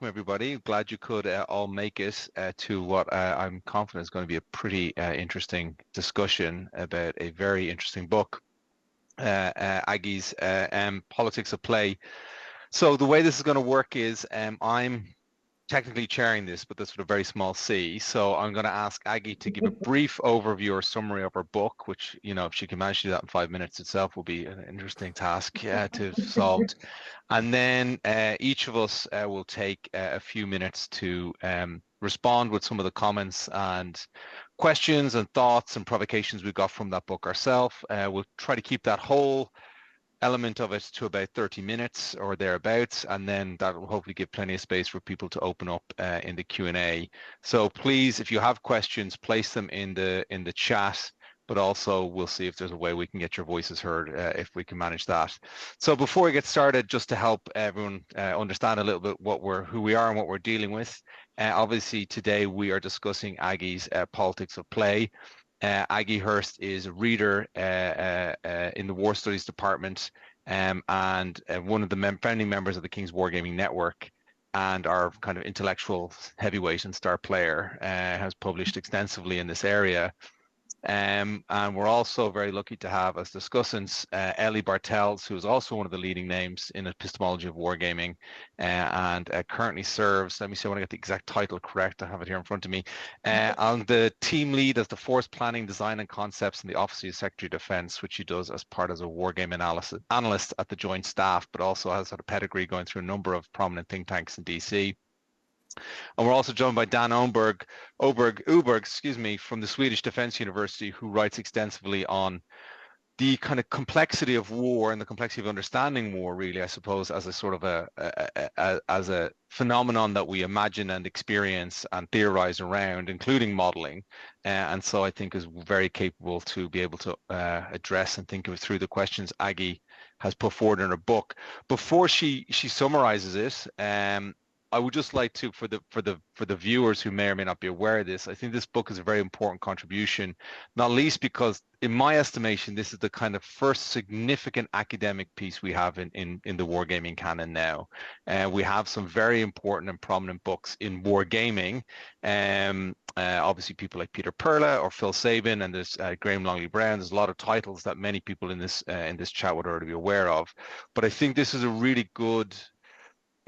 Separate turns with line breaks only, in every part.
welcome everybody. Glad you could all make it to what I'm confident is going to be a pretty interesting discussion about a very interesting book, Aggie's Politics of Play. So the way this is going to work is I'm technically chairing this, but that's with a very small c. So I'm going to ask Aggie to give a brief overview or summary of her book, which, you know, if she can manage to do that in 5 minutes itself will be an interesting task to solve. And then each of us will take a few minutes to respond with some of the comments and questions and thoughts and provocations we got from that book ourselves. We'll try to keep that whole element of it to about 30 minutes or thereabouts, and then that will hopefully give plenty of space for people to open up in the Q&A. So please, if you have questions, place them in the chat, but also we'll see if there's a way we can get your voices heard if we can manage that. So before we get started, just to help everyone understand a little bit who we are and what we're dealing with, obviously today we are discussing Aggie's Politics of Play. Aggie Hirst is a reader in the War Studies Department and one of the founding members of the King's Wargaming Network, and our kind of intellectual heavyweight and star player, has published extensively in this area. And we're also very lucky to have as discussants Ellie Bartels, who is also one of the leading names in epistemology of wargaming, and currently serves, let me see, I want to get the exact title correct, I have it here in front of me, on the team lead as the force planning, design and concepts in the Office of the Secretary of Defense, which she does as part as a wargame analyst at the Joint Staff, but also has had a pedigree going through a number of prominent think tanks in DC. And we're also joined by Dan Oberg, from the Swedish Defence University, who writes extensively on the kind of complexity of war and the complexity of understanding war, really, I suppose, as a sort of as a phenomenon that we imagine and experience and theorize around, including modeling. And so I think is very capable to be able to address and think of through the questions Aggie has put forward in her book. Before she summarizes it, I would just like to, for the viewers who may or may not be aware of this, I think this book is a very important contribution, not least because, in my estimation, this is the kind of first significant academic piece we have in the wargaming canon now. We have some very important and prominent books in wargaming. Obviously, people like Peter Perla or Phil Sabin, and there's Graham Longley Brown. There's a lot of titles that many people in this chat would already be aware of. But I think this is a really good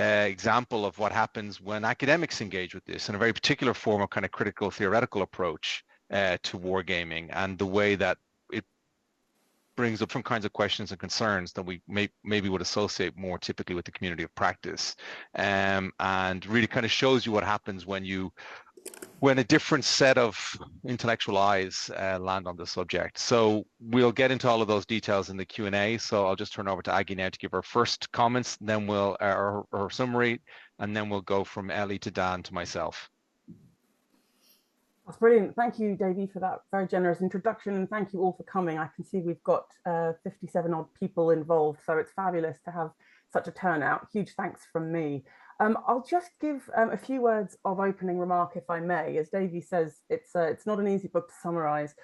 example of what happens when academics engage with this in a very particular form of kind of critical theoretical approach to wargaming, and the way that it brings up different kinds of questions and concerns that we maybe would associate more typically with the community of practice, and really kind of shows you what happens when a different set of intellectual eyes land on the subject. So we'll get into all of those details in the Q&A. So I'll just turn over to Aggie now to give her first comments, then we'll her summary, and then we'll go from Ellie to Dan to myself.
That's brilliant. Thank you, Davey, for that very generous introduction, and thank you all for coming. I can see we've got 57 odd people involved, so it's fabulous to have such a turnout. Huge thanks from me. I'll just give a few words of opening remark, if I may. As Davey says, it's not an easy book to summarize.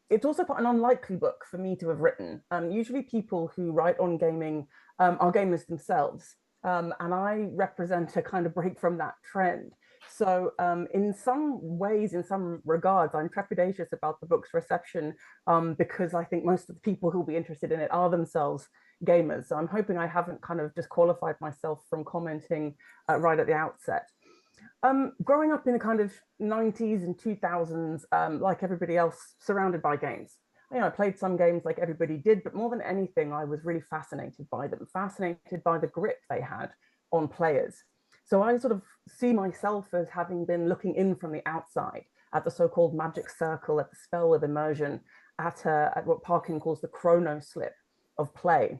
It's also quite an unlikely book for me to have written. Usually people who write on gaming are gamers themselves, and I represent a kind of break from that trend. So in some ways, in some regards, I'm trepidatious about the book's reception because I think most of the people who will be interested in it are themselves gamers. So I'm hoping I haven't kind of disqualified myself from commenting right at the outset. Growing up in the kind of 90s and 2000s, like everybody else, surrounded by games. You know, I played some games like everybody did, but more than anything, I was really fascinated by them, fascinated by the grip they had on players. So I sort of see myself as having been looking in from the outside at the so-called magic circle, at the spell of immersion, at what Parkin calls the chrono slip of play.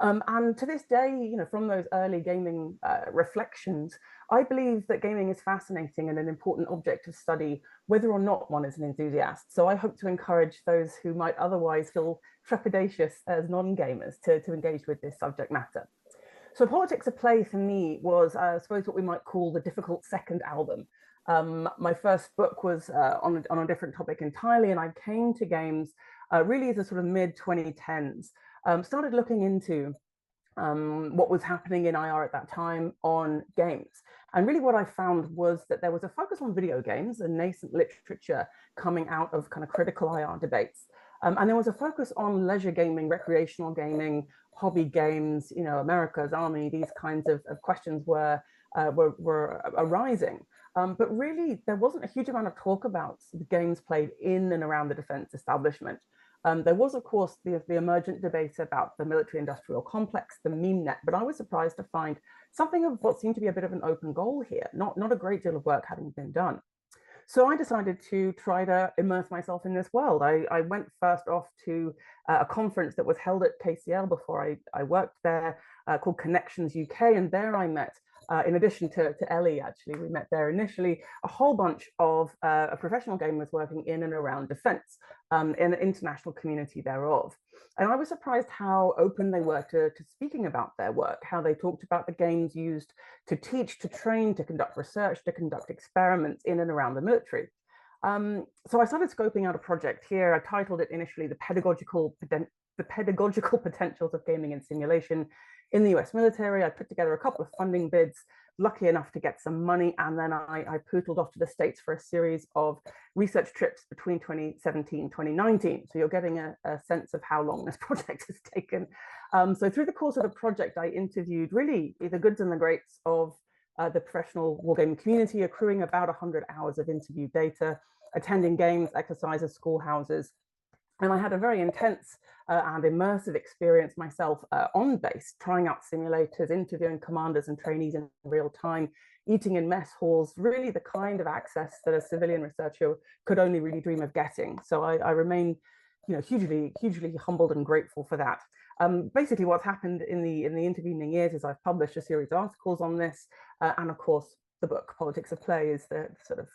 And to this day, you know, from those early gaming reflections, I believe that gaming is fascinating and an important object of study, whether or not one is an enthusiast. So I hope to encourage those who might otherwise feel trepidatious as non-gamers to engage with this subject matter. So Politics of Play for me was, I suppose, what we might call the difficult second album. My first book was on a different topic entirely, and I came to games really as a sort of mid-2010s. Started looking into what was happening in IR at that time on games. And really what I found was that there was a focus on video games and nascent literature coming out of kind of critical IR debates. And there was a focus on leisure gaming, recreational gaming, hobby games, you know, America's Army, these kinds of questions were arising. But really, there wasn't a huge amount of talk about the games played in and around the defense establishment. There was, of course, the emergent debate about the military-industrial complex, the meme net, but I was surprised to find something of what seemed to be a bit of an open goal here, not a great deal of work having been done. So I decided to try to immerse myself in this world. I went first off to a conference that was held at KCL before I worked there, called Connections UK, and there I met, in addition to Ellie, actually, we met there initially, a whole bunch of professional gamers working in and around defense, in the international community thereof. And I was surprised how open they were to speaking about their work, how they talked about the games used to teach, to train, to conduct research, to conduct experiments in and around the military. So I started scoping out a project here. I titled it initially The Pedagogical Potentials of Gaming and Simulation in the US military. I put together a couple of funding bids, lucky enough to get some money, and then I pootled off to the States for a series of research trips between 2017 and 2019. So you're getting a sense of how long this project has taken. So through the course of the project, I interviewed really the goods and the greats of the professional wargaming community, accruing about 100 hours of interview data, attending games, exercises, schoolhouses. And I had a very intense and immersive experience myself on base, trying out simulators, interviewing commanders and trainees in real time, eating in mess halls, really the kind of access that a civilian researcher could only really dream of getting. So I remain, you know, hugely humbled and grateful for that. Basically, what's happened in the intervening years is I've published a series of articles on this, and of course, the book Politics of Play is the sort of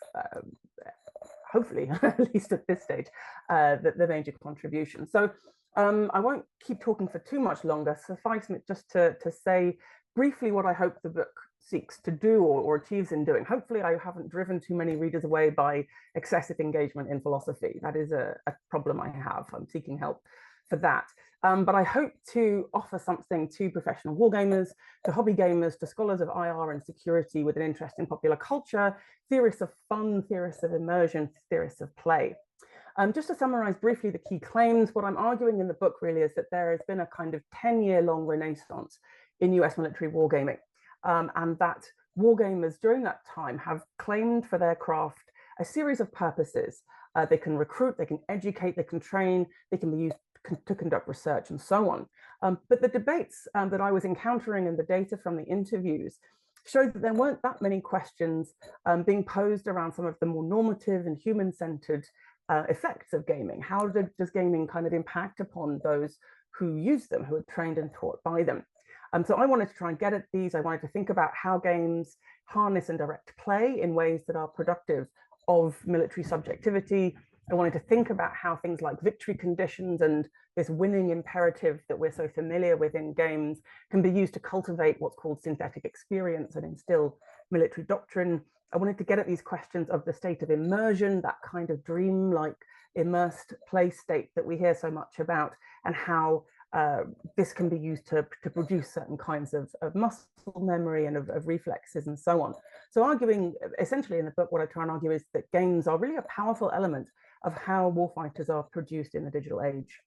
hopefully, at least at this stage, the major contribution. So I won't keep talking for too much longer. Suffice it just to say briefly what I hope the book seeks to do or achieves in doing. Hopefully I haven't driven too many readers away by excessive engagement in philosophy. That is a problem I have. I'm seeking help for that. But I hope to offer something to professional wargamers, to hobby gamers, to scholars of IR and security with an interest in popular culture, theorists of fun, theorists of immersion, theorists of play. Just to summarize briefly the key claims, what I'm arguing in the book really is that there has been a kind of 10-year-long renaissance in US military wargaming, and that wargamers during that time have claimed for their craft a series of purposes. They can recruit, they can educate, they can train, they can be used to conduct research and so on. But the debates that I was encountering and the data from the interviews showed that there weren't that many questions being posed around some of the more normative and human-centered effects of gaming. How does gaming kind of impact upon those who use them, who are trained and taught by them? So I wanted to try and get at these. I wanted to think about how games harness and direct play in ways that are productive of military subjectivity. I wanted to think about how things like victory conditions and this winning imperative that we're so familiar with in games can be used to cultivate what's called synthetic experience and instill military doctrine. I wanted to get at these questions of the state of immersion, that kind of dream-like immersed play state that we hear so much about, and how this can be used to produce certain kinds of muscle memory and of reflexes and so on. So arguing, essentially in the book, what I try and argue is that games are really a powerful element of how warfighters are produced in the digital age.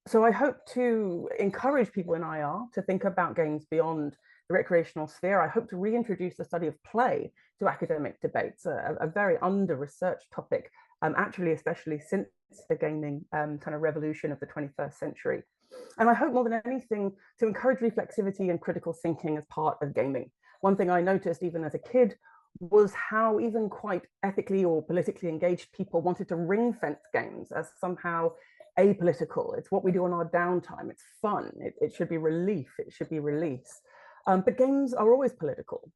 So I hope to encourage people in IR to think about games beyond the recreational sphere. I hope to reintroduce the study of play to academic debates, a very under-researched topic, actually, especially since the gaming kind of revolution of the 21st century. And I hope more than anything to encourage reflexivity and critical thinking as part of gaming. One thing I noticed even as a kid was how even quite ethically or politically engaged people wanted to ring fence games as somehow apolitical. It's what we do on our downtime. It's fun. It should be relief. It should be release. But games are always political.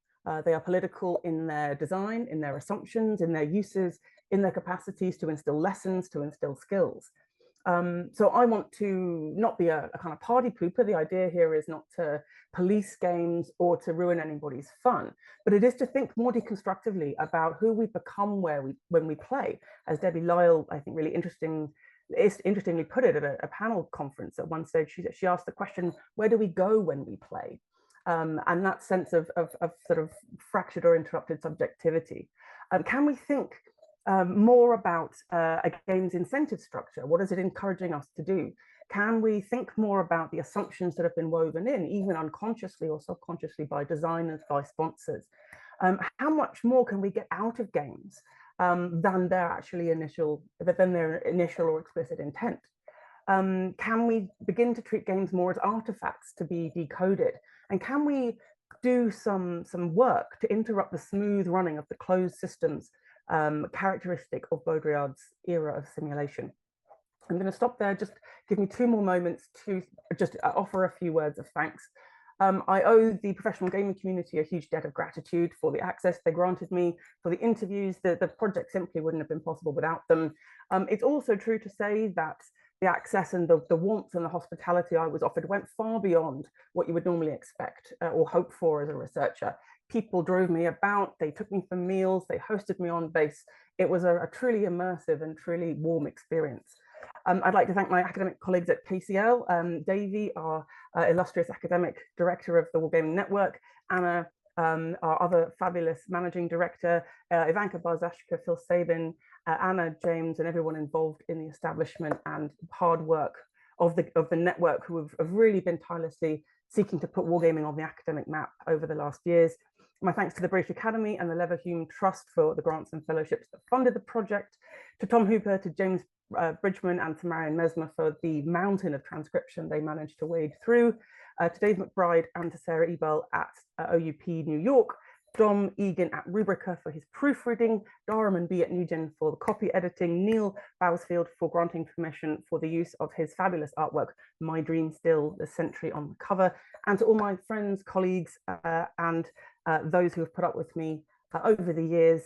They are political in their design, in their assumptions, in their uses, in their capacities to instill lessons, to instill skills. So I want to not be a kind of party pooper. The idea here is not to police games or to ruin anybody's fun, but it is to think more deconstructively about who we become when we play. As Debbie Lyle, I think, really interestingly put it at a panel conference at one stage. She asked the question, where do we go when we play? And that sense of sort of fractured or interrupted subjectivity. Can we think more about a game's incentive structure? What is it encouraging us to do? Can we think more about the assumptions that have been woven in, even unconsciously or subconsciously, by designers, by sponsors? How much more can we get out of games than their initial or explicit intent? Can we begin to treat games more as artifacts to be decoded? And can we do some work to interrupt the smooth running of the closed systems characteristic of Baudrillard's era of simulation? I'm going to stop there. Just give me 2 more moments to just offer a few words of thanks. I owe the professional gaming community a huge debt of gratitude for the access they granted me, for the interviews. The project simply wouldn't have been possible without them. It's also true to say that the access and the warmth and the hospitality I was offered went far beyond what you would normally expect or hope for as a researcher. People drove me about, they took me for meals, they hosted me on base. It was a truly immersive and truly warm experience. I'd like to thank my academic colleagues at KCL, Davey, our illustrious academic director of the Wargaming Network, Anna, our other fabulous managing director, Ivanka Barzashka, Phil Sabin, Anna, James, and everyone involved in the establishment and hard work of the network, who have really been tirelessly seeking to put wargaming on the academic map over the last years. My thanks to the British Academy and the Leverhulme Trust for the grants and fellowships that funded the project, to Tom Hooper, to James Bridgman, and to Marion Mesmer for the mountain of transcription they managed to wade through, to Dave McBride and to Sarah Ebel at OUP New York, Dom Egan at Rubrica for his proofreading, Darman B at Nugent for the copy editing, Neil Bousfield for granting permission for the use of his fabulous artwork, My Dream Still, the Sentry on the cover, and to all my friends, colleagues, and those who have put up with me over the years,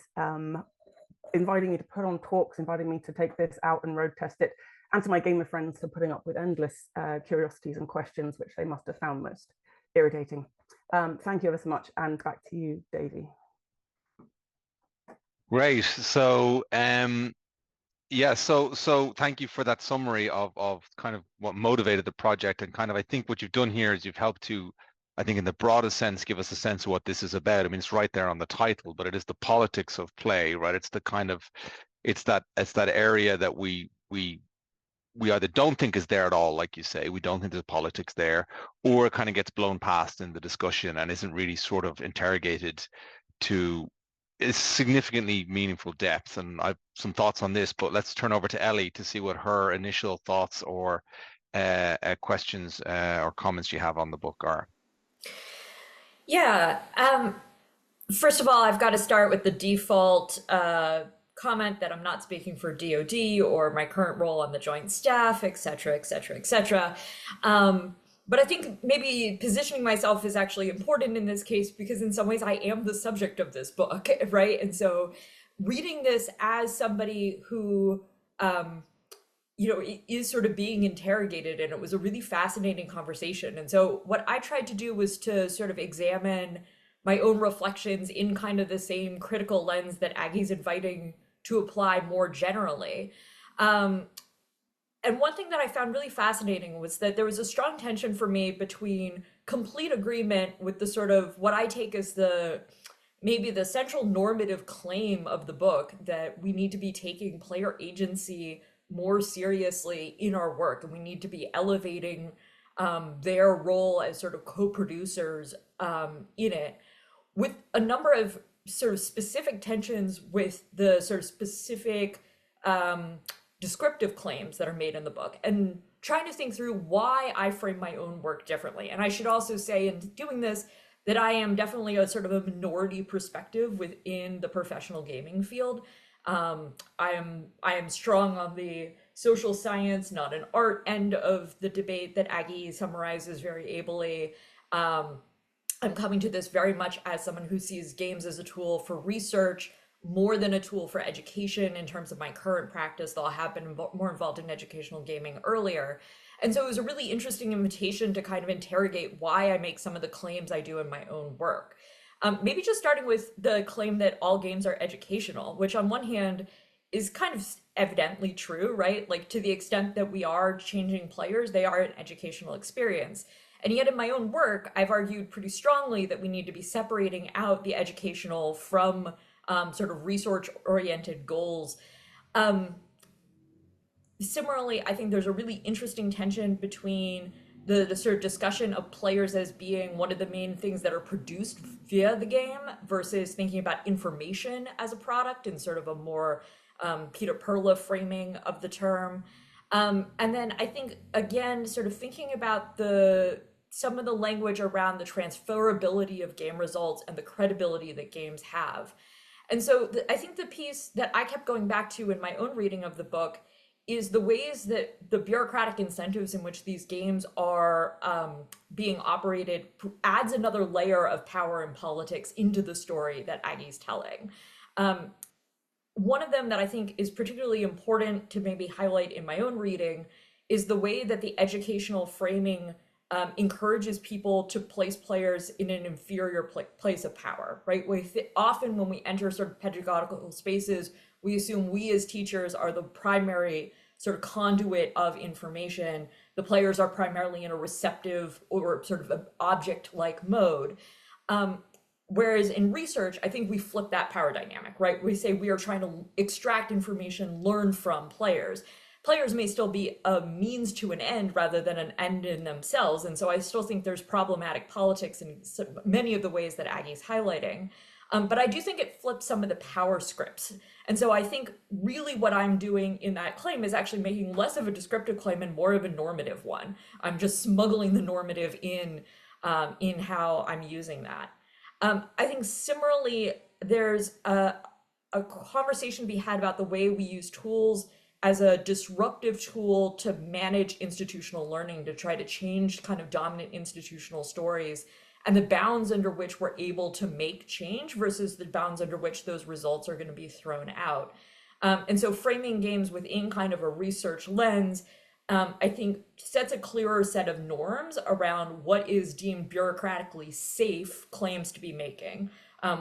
inviting me to put on talks, inviting me to take this out and road test it, and to my gamer friends for putting up with endless curiosities and questions, which they must have found most irritating. Thank you ever so much, and back to you, Davey.
Great. So yeah, so thank you for that summary of kind of what motivated the project, and kind of I think what you've done here is you've helped to, I think in the broadest sense, give us a sense of what this is about. I mean, it's right there on the title, but it is the politics of play, right? It's the kind of, it's that area that we either don't think is there at all, like you say, we don't think there's politics there, or it kind of gets blown past in the discussion and isn't really sort of interrogated to a significantly meaningful depth. And I've some thoughts on this, but let's turn over to Ellie to see what her initial thoughts or questions or comments you have on the book are.
Yeah. First of all, I've got to start with the default comment that I'm not speaking for DoD or my current role on the Joint Staff, et cetera, et cetera, et cetera. But I think maybe positioning myself is actually important in this case, because in some ways I am the subject of this book, right? And so reading this as somebody who, is sort of being interrogated, and it was a really fascinating conversation. And so what I tried to do was to sort of examine my own reflections in kind of the same critical lens that Aggie's inviting to apply more generally. And one thing that I found really fascinating was that there was a strong tension for me between complete agreement with the sort of what I take as maybe the central normative claim of the book, that we need to be taking player agency more seriously in our work, and we need to be elevating their role as sort of co-producers in it, with a number of sort of specific tensions with the sort of specific descriptive claims that are made in the book, and trying to think through why I frame my own work differently. And I should also say, in doing this, that I am definitely a sort of a minority perspective within the professional gaming field. I am strong on the social science, not an art end of the debate that Aggie summarizes very ably. I'm coming to this very much as someone who sees games as a tool for research more than a tool for education in terms of my current practice, though I have been more involved in educational gaming earlier. And so it was a really interesting invitation to kind of interrogate why I make some of the claims I do in my own work. Maybe just starting with the claim that all games are educational, which on one hand is kind of evidently true, right? Like to the extent that we are changing players, they are an educational experience. And yet in my own work, I've argued pretty strongly that we need to be separating out the educational from sort of research-oriented goals. Similarly, I think there's a really interesting tension between the sort of discussion of players as being one of the main things that are produced via the game versus thinking about information as a product in sort of a more Peter Perla framing of the term. And then I think, again, sort of thinking about some of the language around the transferability of game results and the credibility that games have. And so I think the piece that I kept going back to in my own reading of the book is the ways that the bureaucratic incentives in which these games are being operated adds another layer of power and politics into the story that Aggie's telling. One of them that I think is particularly important to maybe highlight in my own reading is the way that the educational framing encourages people to place players in an inferior place of power, right? Often when we enter sort of pedagogical spaces, we assume we as teachers are the primary sort of conduit of information. The players are primarily in a receptive or sort of object-like mode. Whereas in research, I think we flip that power dynamic, right? We say we are trying to extract information, learn from players. Players may still be a means to an end rather than an end in themselves. And so I still think there's problematic politics in many of the ways that Aggie's highlighting. But I do think it flips some of the power scripts. And so I think really what I'm doing in that claim is actually making less of a descriptive claim and more of a normative one. I'm just smuggling the normative in how I'm using that. I think similarly, there's a conversation to be had about the way we use tools as a disruptive tool to manage institutional learning, to try to change kind of dominant institutional stories, and the bounds under which we're able to make change versus the bounds under which those results are going to be thrown out. And so framing games within kind of a research lens, I think sets a clearer set of norms around what is deemed bureaucratically safe claims to be making,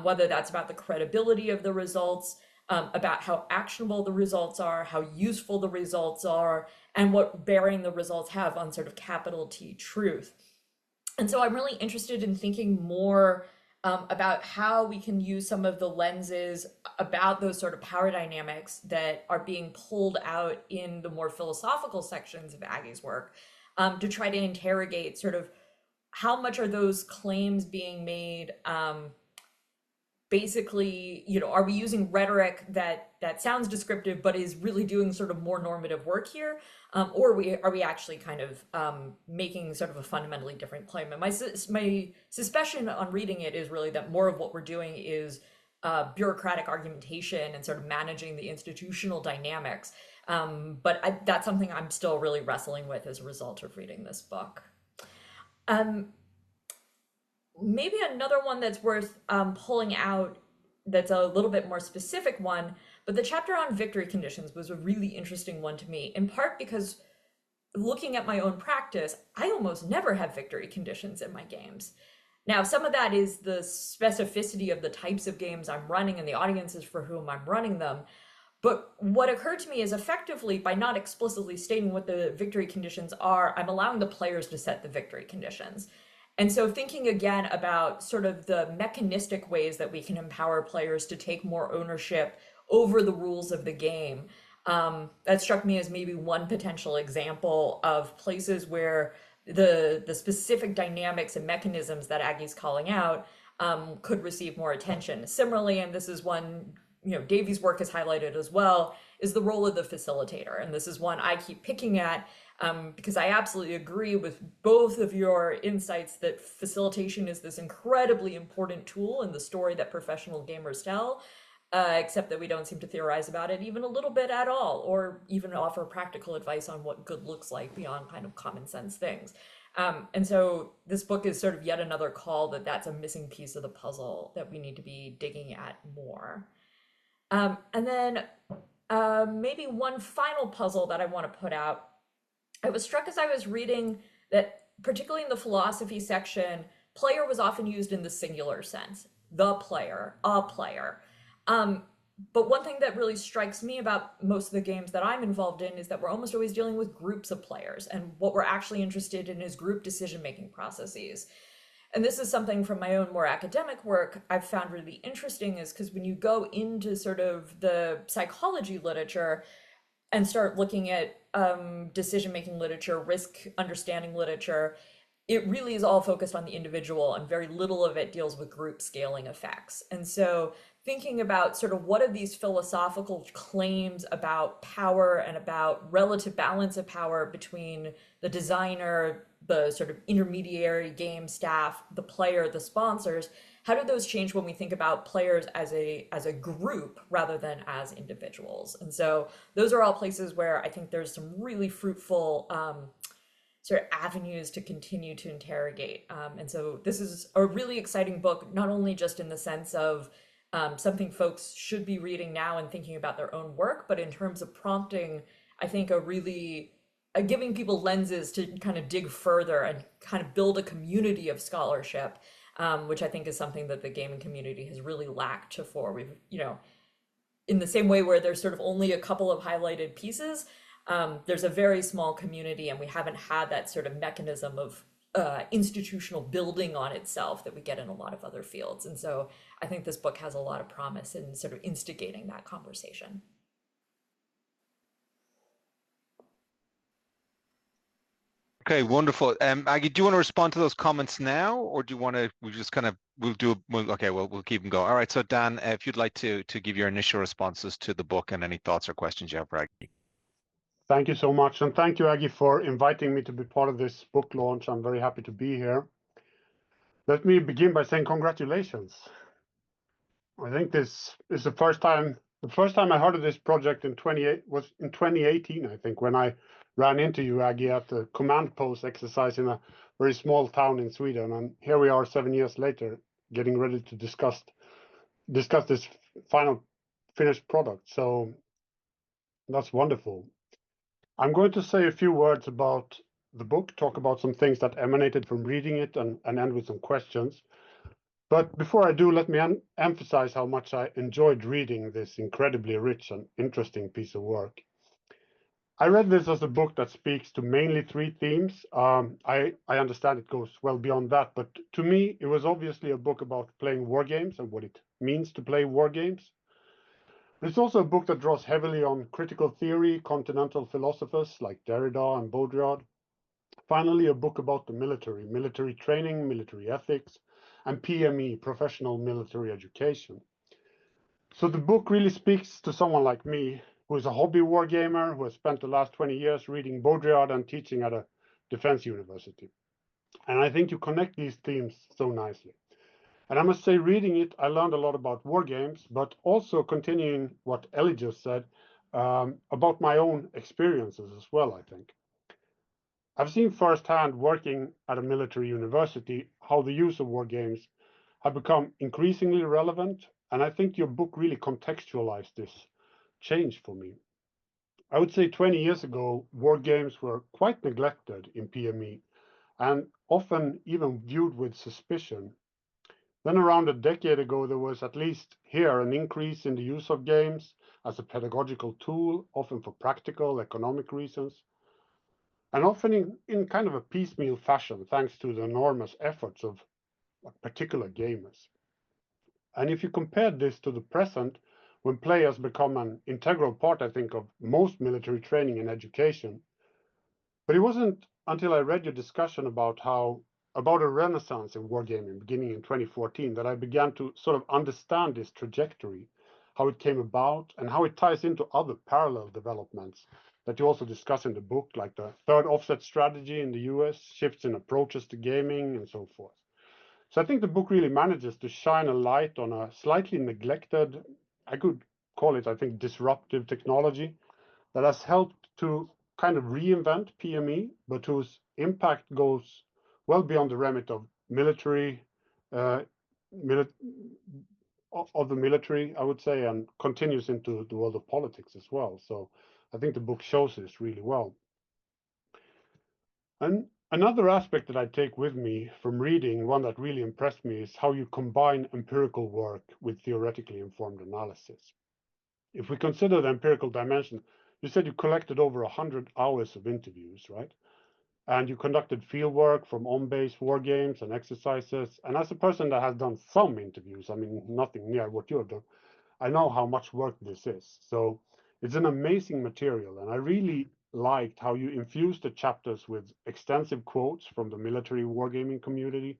whether that's about the credibility of the results, about how actionable the results are, how useful the results are, and what bearing the results have on sort of capital T truth. And so I'm really interested in thinking more about how we can use some of the lenses about those sort of power dynamics that are being pulled out in the more philosophical sections of Aggie's work to try to interrogate sort of how much are those claims being made basically, are we using rhetoric that sounds descriptive but is really doing sort of more normative work here, or are we actually kind of making sort of a fundamentally different claim? And my suspicion on reading it is really that more of what we're doing is bureaucratic argumentation and sort of managing the institutional dynamics. But that's something I'm still really wrestling with as a result of reading this book. Maybe another one that's worth pulling out that's a little bit more specific one, but the chapter on victory conditions was a really interesting one to me, in part because looking at my own practice, I almost never have victory conditions in my games. Now, some of that is the specificity of the types of games I'm running and the audiences for whom I'm running them. But what occurred to me is effectively, by not explicitly stating what the victory conditions are, I'm allowing the players to set the victory conditions. And so thinking again about sort of the mechanistic ways that we can empower players to take more ownership over the rules of the game, that struck me as maybe one potential example of places where the specific dynamics and mechanisms that Aggie's calling out could receive more attention. Similarly, and this is one, Davy's work has highlighted as well, is the role of the facilitator. And this is one I keep picking at because I absolutely agree with both of your insights that facilitation is this incredibly important tool in the story that professional gamers tell, except that we don't seem to theorize about it even a little bit at all, or even offer practical advice on what good looks like beyond kind of common sense things. And so this book is sort of yet another call that that's a missing piece of the puzzle that we need to be digging at more. And then maybe one final puzzle that I want to put out. I was struck as I was reading that, particularly in the philosophy section, player was often used in the singular sense, the player, a player. But one thing that really strikes me about most of the games that I'm involved in is that we're almost always dealing with groups of players, and what we're actually interested in is group decision-making processes. And this is something from my own more academic work I've found really interesting, is because when you go into sort of the psychology literature and start looking at decision-making literature, risk understanding literature, it really is all focused on the individual, and very little of it deals with group scaling effects. And so thinking about sort of what are these philosophical claims about power and about relative balance of power between the designer, the sort of intermediary game staff, the player, the sponsors, how do those change when we think about players as a group rather than as individuals? And so those are all places where I think there's some really fruitful sort of avenues to continue to interrogate. And so this is a really exciting book, not only just in the sense of something folks should be reading now and thinking about their own work, but in terms of prompting, I think, a really giving people lenses to kind of dig further and kind of build a community of scholarship, which I think is something that the gaming community has really lacked before. We've, in the same way where there's sort of only a couple of highlighted pieces, there's a very small community, and we haven't had that sort of mechanism of institutional building on itself that we get in a lot of other fields. And so I think this book has a lot of promise in sort of instigating that conversation.
Okay, wonderful. Aggie, do you want to respond to those comments now, or do you want to? We'll keep them going. All right. So Dan, if you'd like to give your initial responses to the book and any thoughts or questions you have for Aggie.
Thank you so much, and thank you, Aggie, for inviting me to be part of this book launch. I'm very happy to be here. Let me begin by saying congratulations. I think this is the first time I heard of this project in 2018, I think, when I ran into you, Aggie, at the command post exercise in a very small town in Sweden. And here we are 7 years later, getting ready to discuss this final finished product. So that's wonderful. I'm going to say a few words about the book, talk about some things that emanated from reading it, and end with some questions. But before I do, let me emphasize how much I enjoyed reading this incredibly rich and interesting piece of work. I read this as a book that speaks to mainly three themes. I understand it goes well beyond that, but to me, it was obviously a book about playing war games and what it means to play war games. It's also a book that draws heavily on critical theory, continental philosophers like Derrida and Baudrillard. Finally, a book about the military training, military ethics, and PME, professional military education. So the book really speaks to someone like me, who is a hobby wargamer, who has spent the last 20 years reading Baudrillard and teaching at a defense university. And I think you connect these themes so nicely. And I must say, reading it, I learned a lot about war games, but also continuing what Ellie just said, about my own experiences as well, I think. I've seen firsthand, working at a military university, how the use of war games have become increasingly relevant, and I think your book really contextualized this change for me. I would say 20 years ago, war games were quite neglected in PME, and often even viewed with suspicion. Then around a decade ago, there was, at least here, an increase in the use of games as a pedagogical tool, often for practical, economic reasons, and often in kind of a piecemeal fashion, thanks to the enormous efforts of particular gamers. And if you compare this to the present, when play has become an integral part, I think, of most military training and education. But it wasn't until I read your discussion about a renaissance in wargaming beginning in 2014 that I began to sort of understand this trajectory, how it came about, and how it ties into other parallel developments that you also discuss in the book, like the third offset strategy in the US, shifts in approaches to gaming, and so forth. So I think the book really manages to shine a light on a slightly neglected, I could call it, I think, disruptive technology that has helped to kind of reinvent PME, but whose impact goes well beyond the remit of military, of the military, I would say, and continues into the world of politics as well. So I think the book shows this really well. And another aspect that I take with me from reading, one that really impressed me, is how you combine empirical work with theoretically informed analysis. if we consider the empirical dimension, you said you collected over 100 hours of interviews, right? And you conducted field work from on-base war games and exercises. And as a person that has done some interviews, I mean, nothing near what you have done, I know how much work this is. So it's an amazing material. And I really liked how you infused the chapters with extensive quotes from the military wargaming community.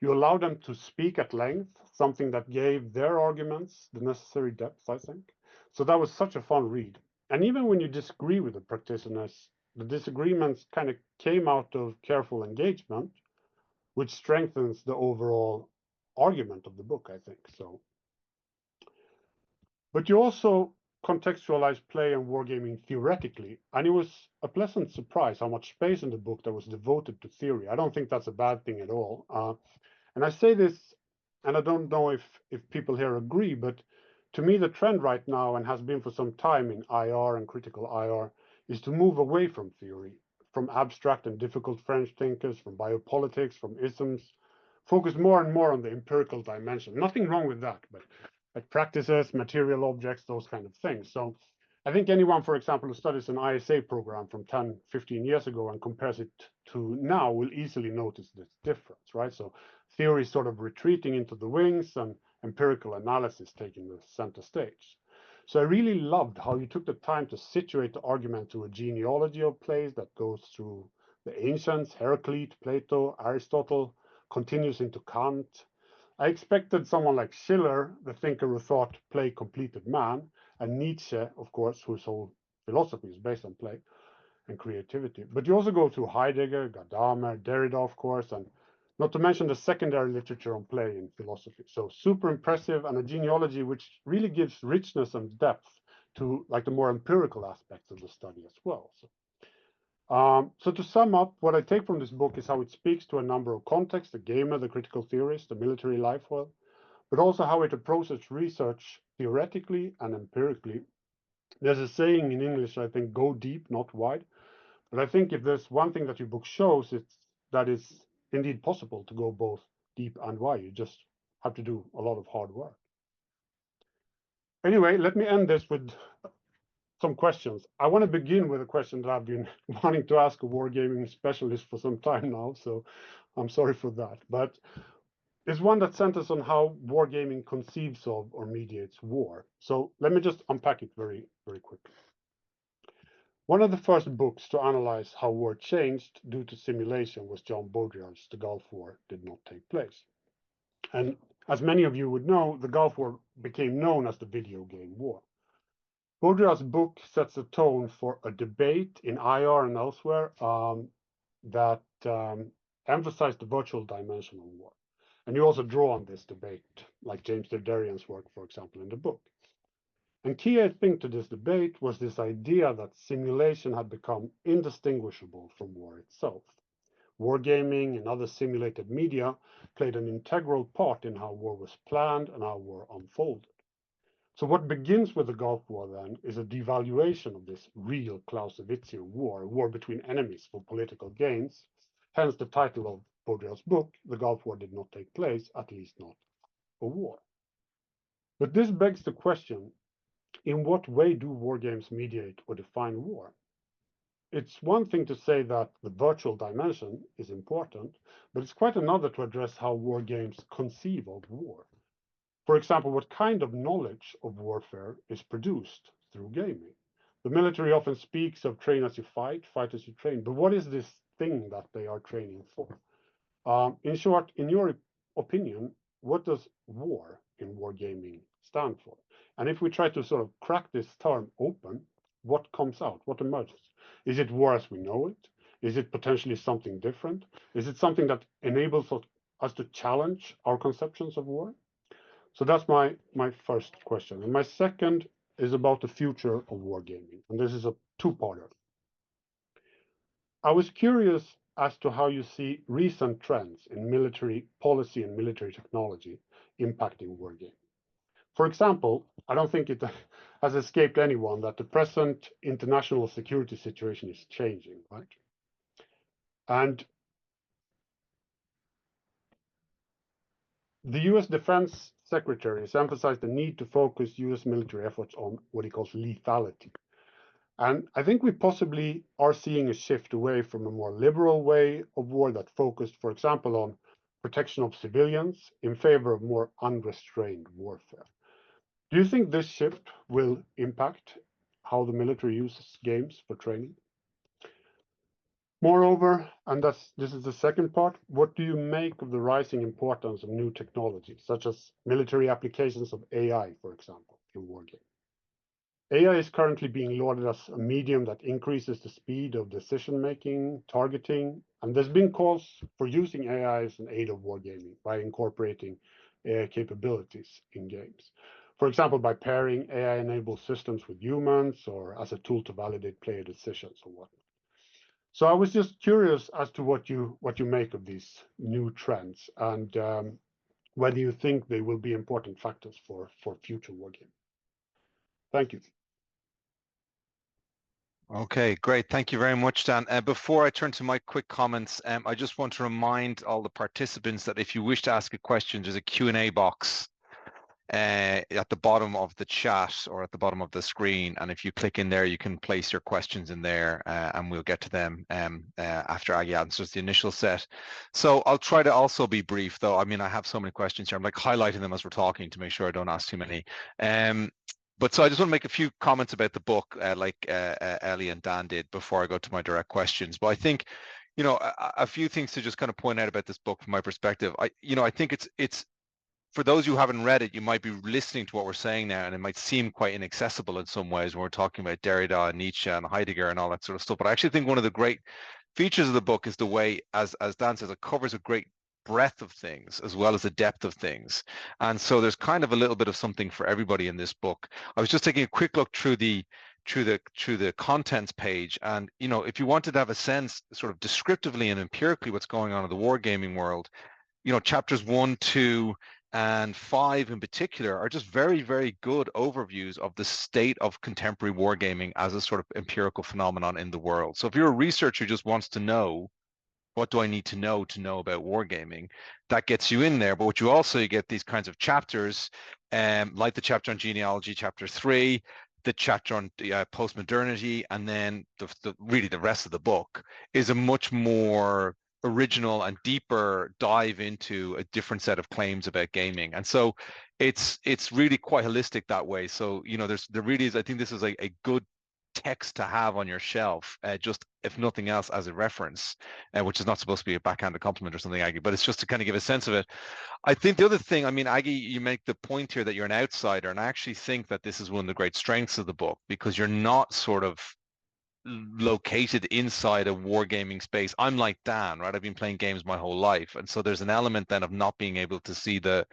You allowed them to speak at length, something that gave their arguments the necessary depth, I think. So that was such a fun read. And even when you disagree with the practitioners, the disagreements kind of came out of careful engagement, which strengthens the overall argument of the book, I think. So, but you also contextualize play and wargaming theoretically, and it was a pleasant surprise how much space in the book that was devoted to theory. I don't think that's a bad thing at all. And I say this, and I don't know if people here agree, but to me, the trend right now, and has been for some time in IR and critical IR, is to move away from theory, from abstract and difficult French thinkers, from biopolitics, from isms, focus more and more on the empirical dimension. Nothing wrong with that, but like practices, material objects, those kind of things. So I think anyone, for example, who studies an ISA program from 10, 15 years ago and compares it to now will easily notice this difference, right? So theory is sort of retreating into the wings and empirical analysis taking the center stage. So I really loved how you took the time to situate the argument to a genealogy of plays that goes through the ancients, Heraclite, Plato, Aristotle, continues into Kant. I expected someone like Schiller, the thinker who thought play completed man, and Nietzsche, of course, whose whole philosophy is based on play and creativity. But you also go through Heidegger, Gadamer, Derrida, of course, and not to mention the secondary literature on play in philosophy. So super impressive, and a genealogy which really gives richness and depth to like the more empirical aspects of the study as well. So to sum up, what I take from this book is how it speaks to a number of contexts: the gamer, the critical theorist, the military life well, but also how it approaches research theoretically and empirically. There's a saying in English, I think, go deep, not wide. But I think if there's one thing that your book shows, it's that it's indeed possible to go both deep and wide. You just have to do a lot of hard work. Anyway, let me end this with some questions. I want to begin with a question that I've been wanting to ask a wargaming specialist for some time now, so I'm sorry for that. But it's one that centers on how wargaming conceives of or mediates war. So let me just unpack it very, very quickly. One of the first books to analyze how war changed due to simulation was John Baudrillard's The Gulf War Did Not Take Place. And as many of you would know, the Gulf War became known as the video game war. Baudrillard's book sets a tone for a debate in IR and elsewhere that emphasized the virtual dimension of war. And you also draw on this debate, like James Derrida's work, for example, in the book. And key, I think, to this debate was this idea that simulation had become indistinguishable from war itself. Wargaming and other simulated media played an integral part in how war was planned and how war unfolded. So what begins with the Gulf War then is a devaluation of this real Clausewitzian war, a war between enemies for political gains. Hence the title of Baudrillard's book, The Gulf War Did Not Take Place, at least not a war. But this begs the question, in what way do war games mediate or define war? It's one thing to say that the virtual dimension is important, but it's quite another to address how war games conceive of war. For example, what kind of knowledge of warfare is produced through gaming? The military often speaks of train as you fight, fight as you train, but what is this thing that they are training for? In short, in your opinion, what does war in wargaming stand for? And if we try to sort of crack this term open, what comes out? What emerges? Is it war as we know it? Is it potentially something different? Is it something that enables us to challenge our conceptions of war? So that's my first question. And my second is about the future of wargaming. And this is a two-parter. I was curious as to how you see recent trends in military policy and military technology impacting wargaming. For example, I don't think it has escaped anyone that the present international security situation is changing, right? And the US Defense secretary has emphasized the need to focus US military efforts on what he calls lethality. And I think we possibly are seeing a shift away from a more liberal way of war that focused, for example, on protection of civilians in favor of more unrestrained warfare. Do you think this shift will impact how the military uses games for training? Moreover, and this is the second part, what do you make of the rising importance of new technologies, such as military applications of AI, for example, in wargaming? AI is currently being lauded as a medium that increases the speed of decision-making, targeting, and there's been calls for using AI as an aid of wargaming by incorporating AI capabilities in games. For example, by pairing AI-enabled systems with humans or as a tool to validate player decisions or whatnot. So I was just curious as to what you make of these new trends and whether you think they will be important factors for future wargaming. Thank you.
Okay, great. Thank you very much, Dan. Before I turn to my quick comments, I just want to remind all the participants that if you wish to ask a question, there's a Q&A box at the bottom of the chat or at the bottom of the screen. And if you click in there, you can place your questions in there and we'll get to them after Aggie answers the initial set. So I'll try to also be brief, though. I mean, I have so many questions here. I'm like highlighting them as we're talking to make sure I don't ask too many. But so I just want to make a few comments about the book, like Ellie and Dan did, before I go to my direct questions. But I think, you know, a few things to just kind of point out about this book from my perspective. I think it's for those who haven't read it, you might be listening to what we're saying now, and it might seem quite inaccessible in some ways when we're talking about Derrida and Nietzsche and Heidegger and all that sort of stuff. But I actually think one of the great features of the book is the way, as Dan says, it covers a great breadth of things as well as the depth of things. And so there's kind of a little bit of something for everybody in this book. I was just taking a quick look through the contents page, and you know, if you wanted to have a sense sort of descriptively and empirically what's going on in the wargaming world, you know, chapters 1, 2 and 5 in particular are just very, very good overviews of the state of contemporary wargaming as a sort of empirical phenomenon in the world. So if you're a researcher who just wants to know, what do I need to know about wargaming, that gets you in there. But what you get these kinds of chapters, like the chapter on genealogy, chapter 3, the chapter on post-modernity, and then really the rest of the book is a much more original and deeper dive into a different set of claims about gaming. And so it's really quite holistic that way. So, you know, there really is, I think this is a good text to have on your shelf, just if nothing else as a reference, which is not supposed to be a backhanded compliment or something, Aggie, but it's just to kind of give a sense of it. I think the other thing, I mean, Aggie, you make the point here that you're an outsider, and I actually think that this is one of the great strengths of the book, because you're not sort of located inside a wargaming space. I'm like Dan, right? I've been playing games my whole life, and so there's an element then of not being able to see the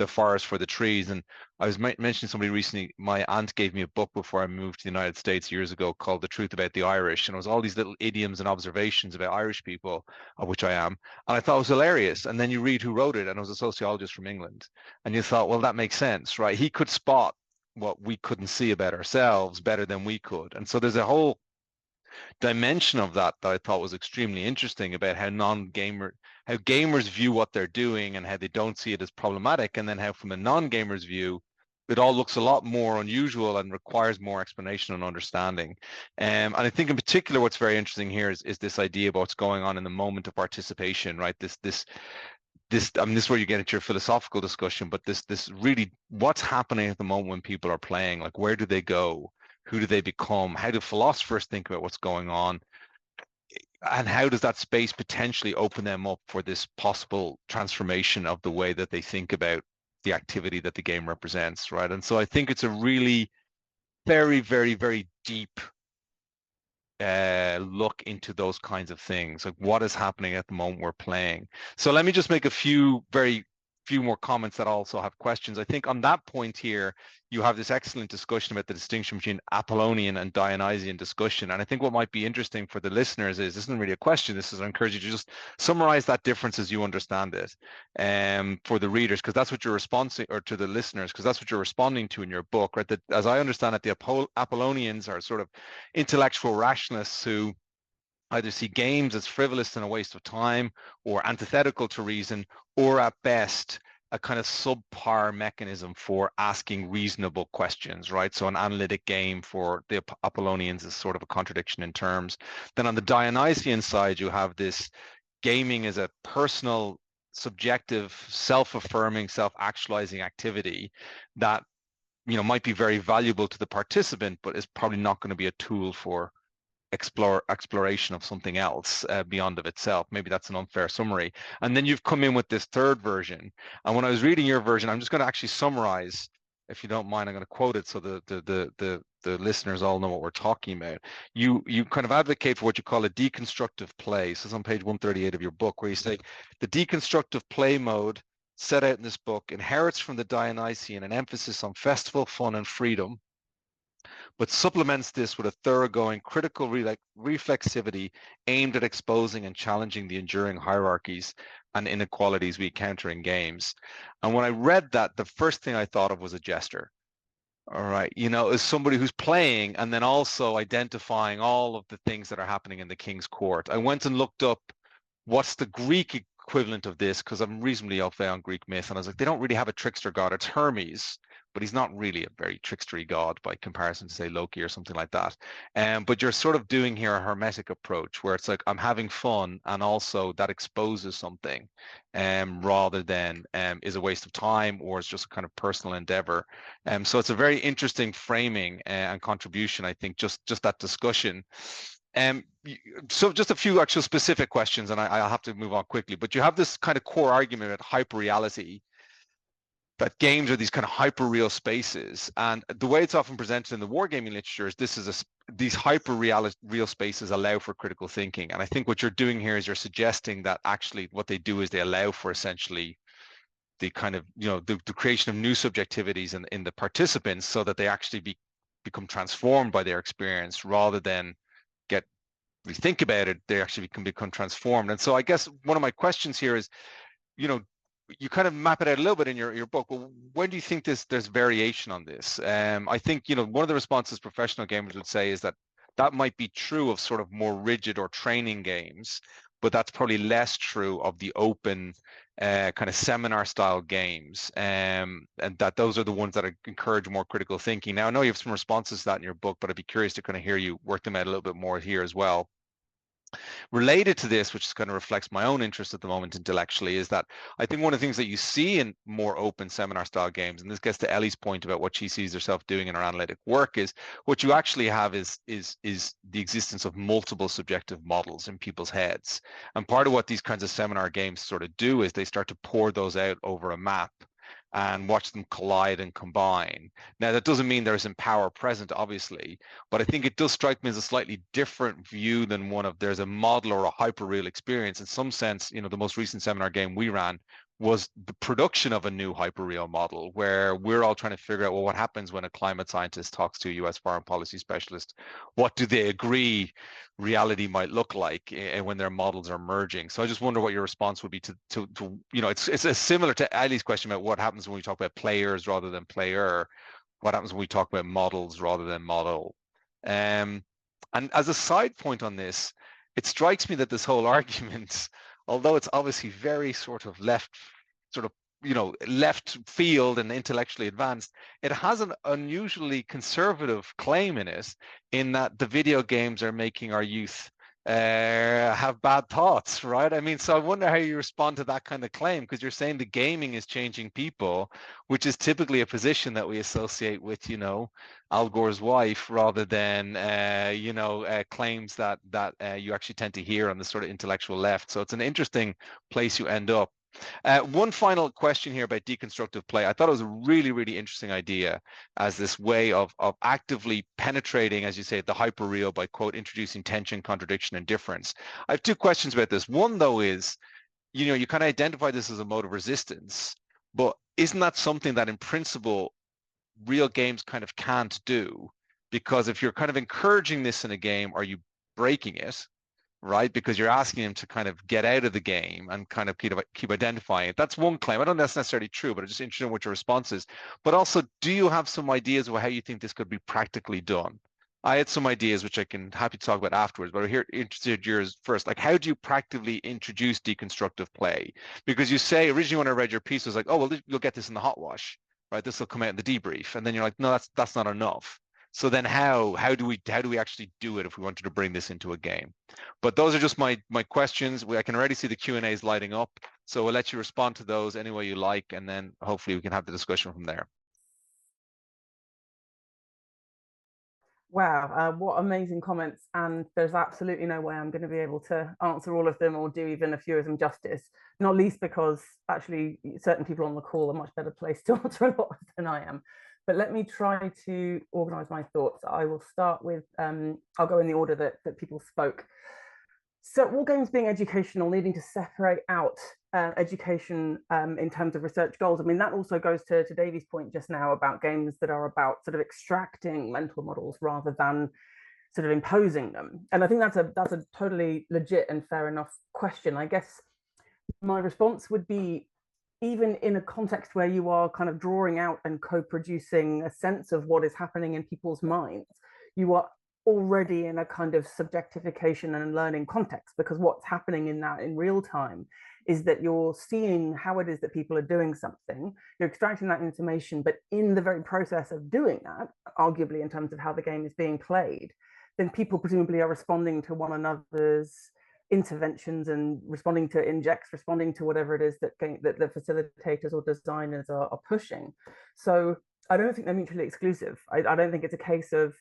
forest for the trees. And I was mentioning to somebody recently, my aunt gave me a book before I moved to the United States years ago called The Truth About the Irish, and it was all these little idioms and observations about Irish people, of which I am, and I thought it was hilarious. And then you read who wrote it, and it was a sociologist from England, and you thought, well, that makes sense, right? He could spot what we couldn't see about ourselves better than we could. And so there's a whole dimension of that I thought was extremely interesting about how gamers view what they're doing and how they don't see it as problematic, and then how from a non-gamer's view it all looks a lot more unusual and requires more explanation and understanding. And I think in particular what's very interesting here is this idea about what's going on in the moment of participation, right? This I mean, this is where you get into your philosophical discussion, but this really what's happening at the moment when people are playing, like where do they go? Who do they become? How do philosophers think about what's going on? And how does that space potentially open them up for this possible transformation of the way that they think about the activity that the game represents, right? And so I think it's a really very, very, very deep look into those kinds of things, like what is happening at the moment we're playing. So let me just make a few more comments that also have questions. I think on that point here, you have this excellent discussion about the distinction between Apollonian and Dionysian discussion. And I think what might be interesting for the listeners is, this isn't really a question, this is I encourage you to just summarize that difference as you understand it for the readers, because that's what you're responding, or to the listeners, because that's what you're responding to in your book, right? That, as I understand it, the Apollonians are sort of intellectual rationalists who either see games as frivolous and a waste of time, or antithetical to reason, or at best a kind of subpar mechanism for asking reasonable questions, right? So an analytic game for the Apollonians is sort of a contradiction in terms. Then on the Dionysian side, you have this gaming as a personal, subjective, self-affirming, self-actualizing activity that, you know, might be very valuable to the participant, but is probably not going to be a tool for exploration of something else beyond of itself. Maybe that's an unfair summary. And then you've come in with this third version. And when I was reading your version, I'm just going to actually summarize, if you don't mind. I'm going to quote it so the listeners all know what we're talking about. You kind of advocate for what you call a deconstructive play. So it's on page 138 of your book, where you say the deconstructive play mode set out in this book inherits from the Dionysian an emphasis on festival, fun, and freedom, but supplements this with a thoroughgoing critical reflexivity aimed at exposing and challenging the enduring hierarchies and inequalities we encounter in games. And when I read that, the first thing I thought of was a jester. All right, you know, as somebody who's playing and then also identifying all of the things that are happening in the king's court. I went and looked up what's the Greek equivalent of this, because I'm reasonably au fait on Greek myth, and I was like, they don't really have a trickster god. It's Hermes, but he's not really a very trickstery god by comparison to, say, Loki or something like that. But you're sort of doing here a hermetic approach where it's like, I'm having fun, and also that exposes something, rather than is a waste of time or it's just a kind of personal endeavor. So it's a very interesting framing and contribution, I think, just that discussion. So just a few actual specific questions, and I'll have to move on quickly, but you have this kind of core argument about hyperreality, that games are these kind of hyper-real spaces. And the way it's often presented in the wargaming literature is these hyper-real spaces allow for critical thinking. And I think what you're doing here is you're suggesting that actually what they do is they allow for essentially the kind of, you know, the creation of new subjectivities in the participants, so that they actually become transformed by their experience, rather than we think about it, they actually can become transformed. And so I guess one of my questions here is, you know, you kind of map it out a little bit in your book. Well, when do you think there's variation on this? I think, you know, one of the responses professional gamers would say is that might be true of sort of more rigid or training games, but that's probably less true of the open kind of seminar style games, and that those are the ones that encourage more critical thinking. Now, I know you have some responses to that in your book, but I'd be curious to kind of hear you work them out a little bit more here as well. Related to this, which kind of reflects my own interest at the moment intellectually, is that I think one of the things that you see in more open seminar style games, and this gets to Ellie's point about what she sees herself doing in her analytic work, is what you actually have is the existence of multiple subjective models in people's heads. And part of what these kinds of seminar games sort of do is they start to pour those out over a map and watch them collide and combine. Now, that doesn't mean there isn't power present, obviously, but I think it does strike me as a slightly different view than one of there's a model or a hyper-real experience. In some sense, you know, the most recent seminar game we ran was the production of a new hyper-real model, where we're all trying to figure out, well, what happens when a climate scientist talks to a US foreign policy specialist? What do they agree reality might look like when their models are merging? So I just wonder what your response would be to you know, it's similar to Ali's question about what happens when we talk about players rather than player. What happens when we talk about models rather than model? And as a side point on this, it strikes me that this whole argument, although it's obviously very sort of left field and intellectually advanced, it has an unusually conservative claim in it, in that the video games are making our youth have bad thoughts, right? I mean, so I wonder how you respond to that kind of claim, because you're saying the gaming is changing people, which is typically a position that we associate with, you know, Al Gore's wife, rather than claims that you actually tend to hear on the sort of intellectual left. So it's an interesting place you end up. One final question here about deconstructive play. I thought it was a really, really interesting idea as this way of actively penetrating, as you say, the hyperreal by, quote, introducing tension, contradiction, and difference. I have two questions about this. One, though, is, you know, you kind of identify this as a mode of resistance, but isn't that something that in principle real games kind of can't do? Because if you're kind of encouraging this in a game, are you breaking it? Right, because you're asking him to kind of get out of the game and kind of keep identifying it. That's one claim. I don't know if that's necessarily true, but I'm just interested in what your response is. But also, do you have some ideas of how you think this could be practically done? I had some ideas which I can happy to talk about afterwards, but I'm here interested yours first. Like, how do you practically introduce deconstructive play? Because you say originally when I read your piece, I was like, oh well, you'll get this in the hot wash, right? This will come out in the debrief, and then you're like, no, that's not enough. So then how do we actually do it if we wanted to bring this into a game? But those are just my questions. I can already see the Q&As lighting up, so we'll let you respond to those any way you like, and then hopefully we can have the discussion from there.
Wow, what amazing comments. And there's absolutely no way I'm going to be able to answer all of them or do even a few of them justice, not least because actually certain people on the call are much better placed to answer a lot than I am. But let me try to organize my thoughts. I will start with, I'll go in the order that people spoke. So wargames being educational, needing to separate out education in terms of research goals. I mean, that also goes to Davey's point just now about games that are about sort of extracting mental models rather than sort of imposing them. And I think that's a totally legit and fair enough question. I guess my response would be, even in a context where you are kind of drawing out and co-producing a sense of what is happening in people's minds, you are already in a kind of subjectification and learning context, because what's happening in that in real time is that you're seeing how it is that people are doing something, you're extracting that information, but in the very process of doing that, arguably in terms of how the game is being played, then people presumably are responding to one another's interventions and responding to injects, responding to whatever it is that the facilitators or designers are pushing. So I don't think they're mutually exclusive. I don't think it's a case of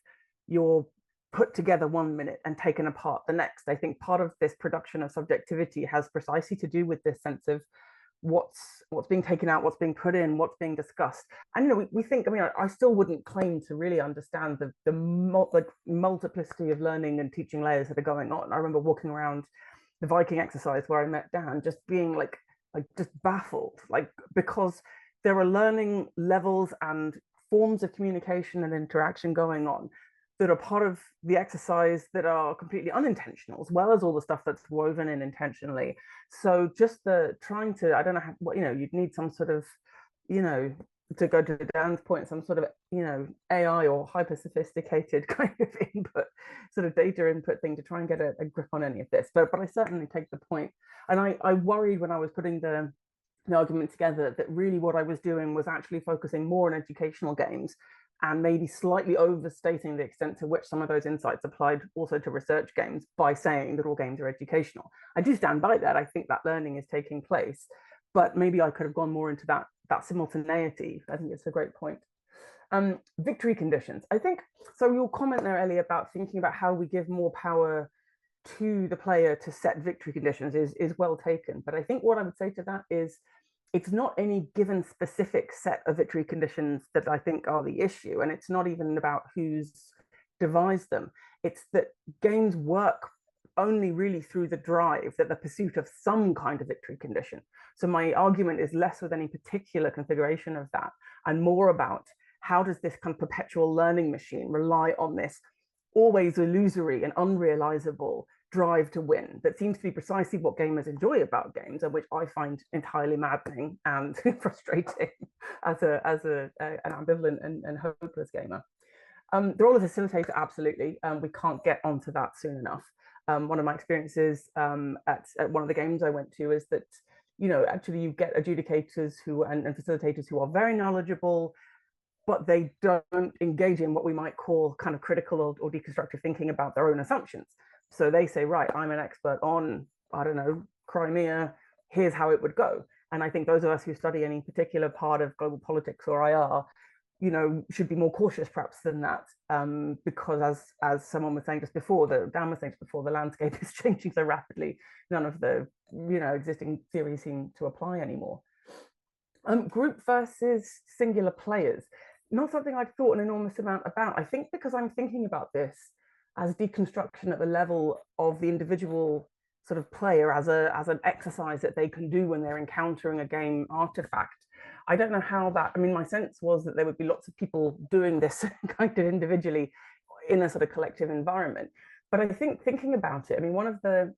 you're put together 1 minute and taken apart the next. I think part of this production of subjectivity has precisely to do with this sense of what's being taken out, what's being put in, what's being discussed. And you know, we think, I mean, I still wouldn't claim to really understand the multiplicity of learning and teaching layers that are going on. I remember walking around the Viking exercise where I met Dan, just being like just baffled, like, because there are learning levels and forms of communication and interaction going on that are part of the exercise that are completely unintentional, as well as all the stuff that's woven in intentionally. So just the trying to, I don't know how, you know, you'd need some sort of, you know, to go to Dan's point, some sort of, you know, AI or hyper sophisticated kind of input, sort of data input thing to try and get a grip on any of this. But I certainly take the point. And I worried when I was putting the argument together that really what I was doing was actually focusing more on educational games and maybe slightly overstating the extent to which some of those insights applied also to research games by saying that all games are educational. I do stand by that. I think that learning is taking place, but maybe I could have gone more into that simultaneity. I think it's a great point. Victory conditions. I think, so your comment there, Ellie, about thinking about how we give more power to the player to set victory conditions is well taken. But I think what I would say to that is, it's not any given specific set of victory conditions that I think are the issue. And it's not even about who's devised them. It's that games work only really through the drive, that the pursuit of some kind of victory condition. So my argument is less with any particular configuration of that and more about how does this kind of perpetual learning machine rely on this always illusory and unrealizable drive to win that seems to be precisely what gamers enjoy about games, and which I find entirely maddening and frustrating as an ambivalent and hopeless gamer. The role of facilitator, absolutely. We can't get onto that soon enough. One of my experiences at one of the games I went to is that, you know, actually you get adjudicators and facilitators who are very knowledgeable, but they don't engage in what we might call kind of critical or deconstructive thinking about their own assumptions. So they say, right, I'm an expert on, I don't know, Crimea, here's how it would go. And I think those of us who study any particular part of global politics or IR, you know, should be more cautious perhaps than that, because as someone was saying just before, Dan was saying just before, the landscape is changing so rapidly, none of the, you know, existing theories seem to apply anymore. Group versus singular players, not something I've thought an enormous amount about. I think because I'm thinking about this as deconstruction at the level of the individual sort of player as an exercise that they can do when they're encountering a game artifact. I don't know how that, I mean, my sense was that there would be lots of people doing this kind of individually in a sort of collective environment. But I think thinking about it, I mean, one of the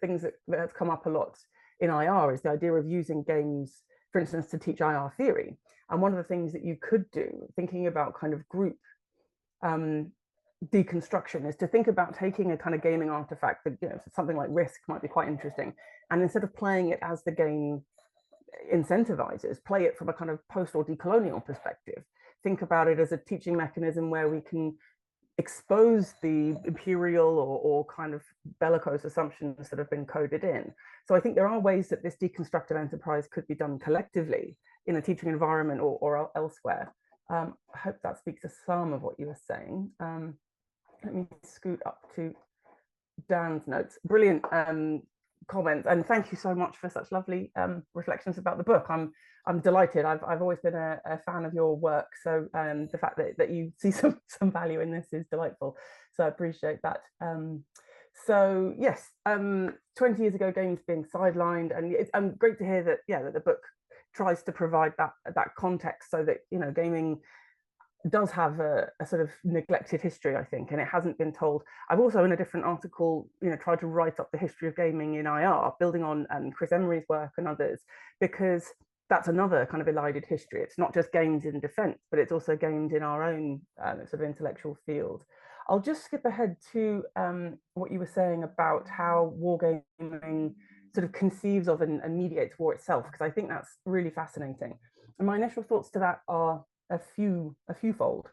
things that has come up a lot in IR is the idea of using games, for instance, to teach IR theory. And one of the things that you could do, thinking about kind of group deconstruction is to think about taking a kind of gaming artifact that, you know, something like Risk might be quite interesting, and instead of playing it as the game incentivizes, play it from a kind of post or decolonial perspective. Think about it as a teaching mechanism where we can expose the imperial or kind of bellicose assumptions that have been coded in. So I think there are ways that this deconstructive enterprise could be done collectively in a teaching environment or elsewhere. I hope that speaks to some of what you were saying. Let me scoot up to Dan's notes. Brilliant comments, and thank you so much for such lovely reflections about the book. I'm delighted. I've always been a fan of your work, so the fact that you see some value in this is delightful. So I appreciate that. So yes, 20 years ago, games being sidelined, and it's great to hear that that the book tries to provide that context, so that, you know, gaming does have a sort of neglected history, I think, and it hasn't been told. I've also, in a different article, you know, tried to write up the history of gaming in IR, building on Chris Emery's work and others, because that's another kind of elided history. It's not just games in defense, but it's also games in our own sort of intellectual field. I'll just skip ahead to what you were saying about how wargaming sort of conceives of and mediates war itself, because I think that's really fascinating. And my initial thoughts to that are a fewfold,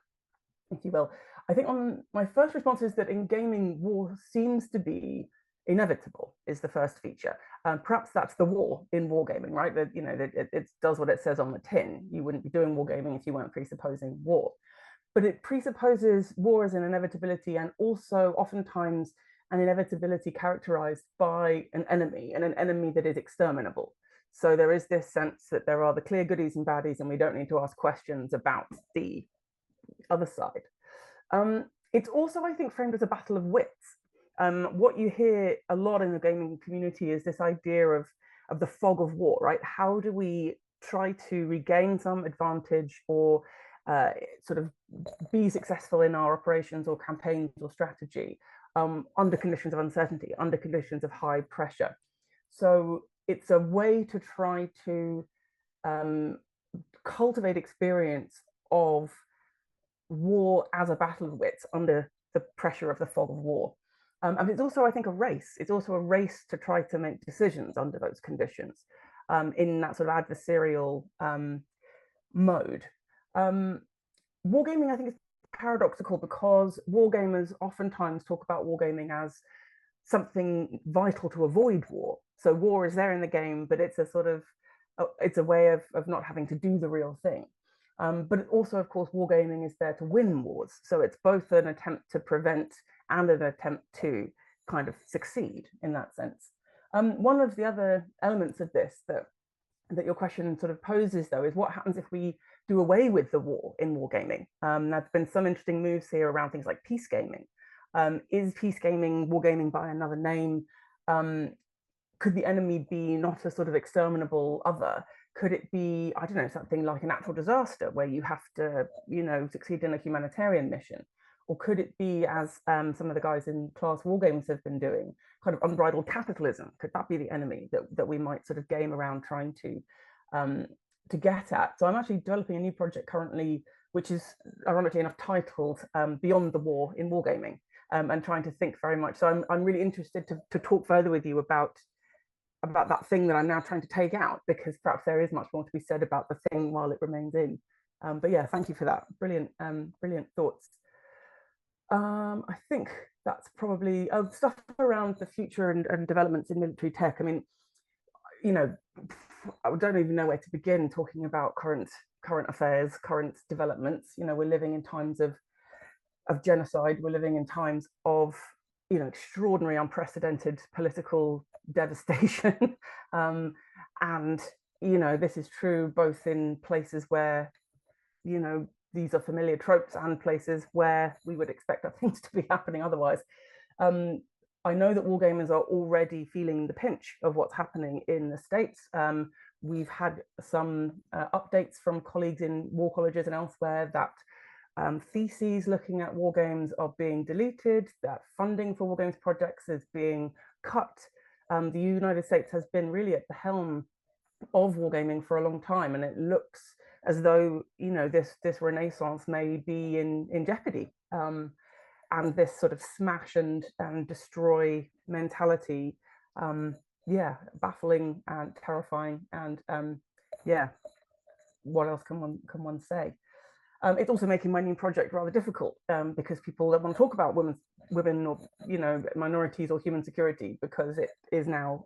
if you will. I think my first response is that in gaming, war seems to be inevitable, is the first feature. Perhaps that's the war in wargaming, right? That, you know, that it does what it says on the tin. You wouldn't be doing wargaming if you weren't presupposing war. But it presupposes war as an inevitability, and also oftentimes an inevitability characterized by an enemy, and an enemy that is exterminable. So there is this sense that there are the clear goodies and baddies, and we don't need to ask questions about the other side. It's also, I think, framed as a battle of wits. What you hear a lot in the gaming community is this idea of the fog of war, right? How do we try to regain some advantage or sort of be successful in our operations or campaigns or strategy under conditions of uncertainty, under conditions of high pressure? So it's a way to try to cultivate experience of war as a battle of wits under the pressure of the fog of war. And it's also, I think, a race. It's also a race to try to make decisions under those conditions in that sort of adversarial mode. Wargaming, I think, is paradoxical because wargamers oftentimes talk about wargaming as something vital to avoid war. So war is there in the game, but it's a sort of, it's a way of not having to do the real thing. But also, of course, wargaming is there to win wars. So it's both an attempt to prevent and an attempt to kind of succeed in that sense. One of the other elements of this that your question sort of poses, though, is what happens if we do away with the war in wargaming? There's been some interesting moves here around things like peace gaming. Is peace gaming wargaming by another name? Could the enemy be not a sort of exterminable other? Could it be, I don't know, something like a natural disaster where you have to, you know, succeed in a humanitarian mission? Or could it be, as some of the guys in class wargames have been doing, kind of unbridled capitalism? Could that be the enemy that we might sort of game around trying to get at? So I'm actually developing a new project currently, which is ironically enough titled Beyond the War in Wargaming, and trying to think very much. So I'm really interested to talk further with you about that thing that I'm now trying to take out, because perhaps there is much more to be said about the thing while it remains in. But yeah, thank you for that. Brilliant, brilliant thoughts. I think that's probably stuff around the future and developments in military tech. I mean, you know, I don't even know where to begin talking about current affairs, current developments. You know, we're living in times of genocide. We're living in times of, you know, extraordinary, unprecedented political devastation. And, you know, this is true both in places where, you know, these are familiar tropes and places where we would expect things to be happening otherwise. I know that wargamers are already feeling the pinch of what's happening in the States. We've had some updates from colleagues in war colleges and elsewhere that theses looking at wargames are being deleted, that funding for wargames projects is being cut. The United States has been really at the helm of wargaming for a long time, and it looks as though, you know, this renaissance may be in jeopardy. this sort of smash and destroy mentality, yeah, baffling and terrifying, and yeah, what else can one say? It's also making my new project rather difficult, because people don't want to talk about women or, you know, minorities or human security, because it is now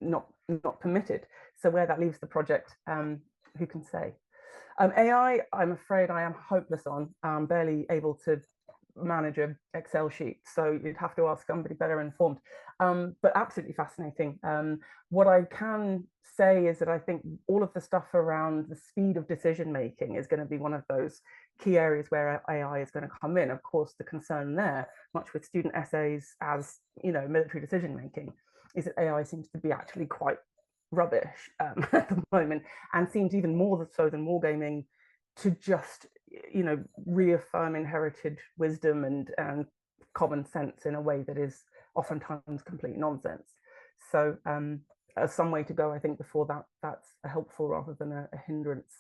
not permitted. So where that leaves the project, who can say? AI, I'm afraid I am hopeless on. I'm barely able to manage an Excel sheet, so you'd have to ask somebody better informed, but absolutely fascinating. What I can say is that I think all of the stuff around the speed of decision making is going to be one of those key areas where AI is going to come in. Of course, the concern there, much with student essays as, you know, military decision making, is that AI seems to be actually quite rubbish at the moment, and seems even more so than wargaming to just, you know, reaffirm inherited wisdom and common sense in a way that is oftentimes complete nonsense. So some way to go, I think, before that's helpful rather than a hindrance.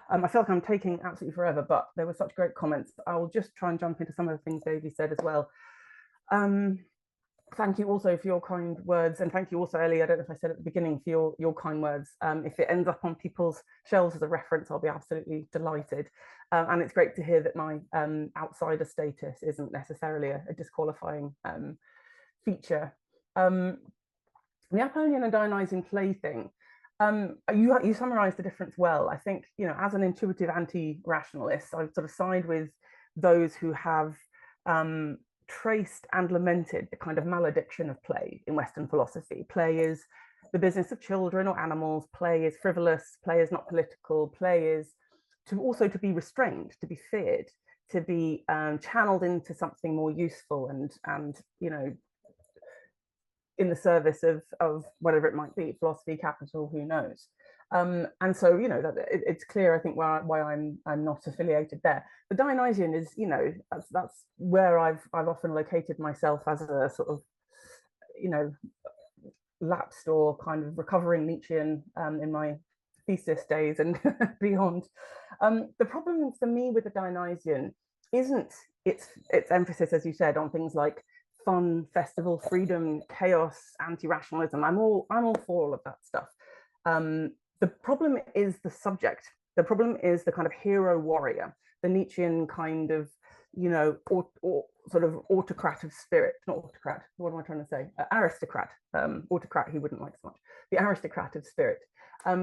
I feel like I'm taking absolutely forever, but there were such great comments. I'll just try and jump into some of the things Davey said as well. Thank you also for your kind words, and thank you also, Ellie, I don't know if I said at the beginning, for your kind words. If it ends up on people's shelves as a reference, I'll be absolutely delighted. And it's great to hear that my outsider status isn't necessarily a disqualifying feature. The Apollonian and Dionysian play thing, you summarized the difference well. I think, you know, as an intuitive anti-rationalist, I sort of side with those who have traced and lamented the kind of malediction of play in Western philosophy. Play is the business of children or animals. Play is frivolous. Play is not political. Play is also to be restrained, to be feared, to be channeled into something more useful and you know, in the service of whatever it might be, philosophy, capital, who knows. And so, you know, that it's clear, I think, why I'm not affiliated there. The Dionysian is, you know, that's where I've often located myself as a sort of, you know, lapsed or kind of recovering Nietzschean in my thesis days and beyond. The problem for me with the Dionysian isn't its emphasis, as you said, on things like fun, festival, freedom, chaos, anti-rationalism. I'm all for all of that stuff. The problem is the subject. The problem is the kind of hero warrior, the Nietzschean kind of, you know, or sort of autocrat of spirit, not autocrat, what am I trying to say? Aristocrat, autocrat he wouldn't like so much, the aristocrat of spirit.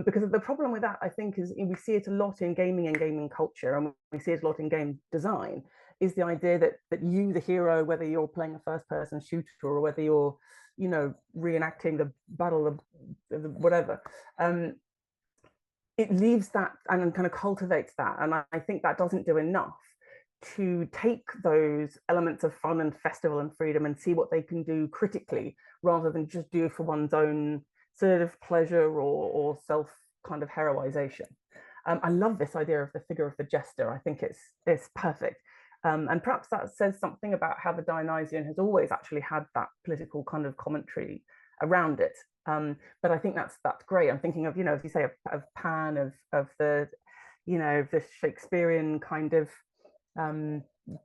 Because the problem with that, I think, is we see it a lot in gaming and gaming culture, and we see it a lot in game design, is the idea that you, the hero, whether you're playing a first-person shooter or whether you're, you know, reenacting the battle of whatever, it leaves that and kind of cultivates that. And I think that doesn't do enough to take those elements of fun and festival and freedom and see what they can do critically, rather than just do for one's own sort of pleasure or self kind of heroization. I love this idea of the figure of the jester. I think it's perfect. And perhaps that says something about how the Dionysian has always actually had that political kind of commentary around it. But I think that's great. I'm thinking of, you know, as you say, of Pan, of the, you know, the Shakespearean kind of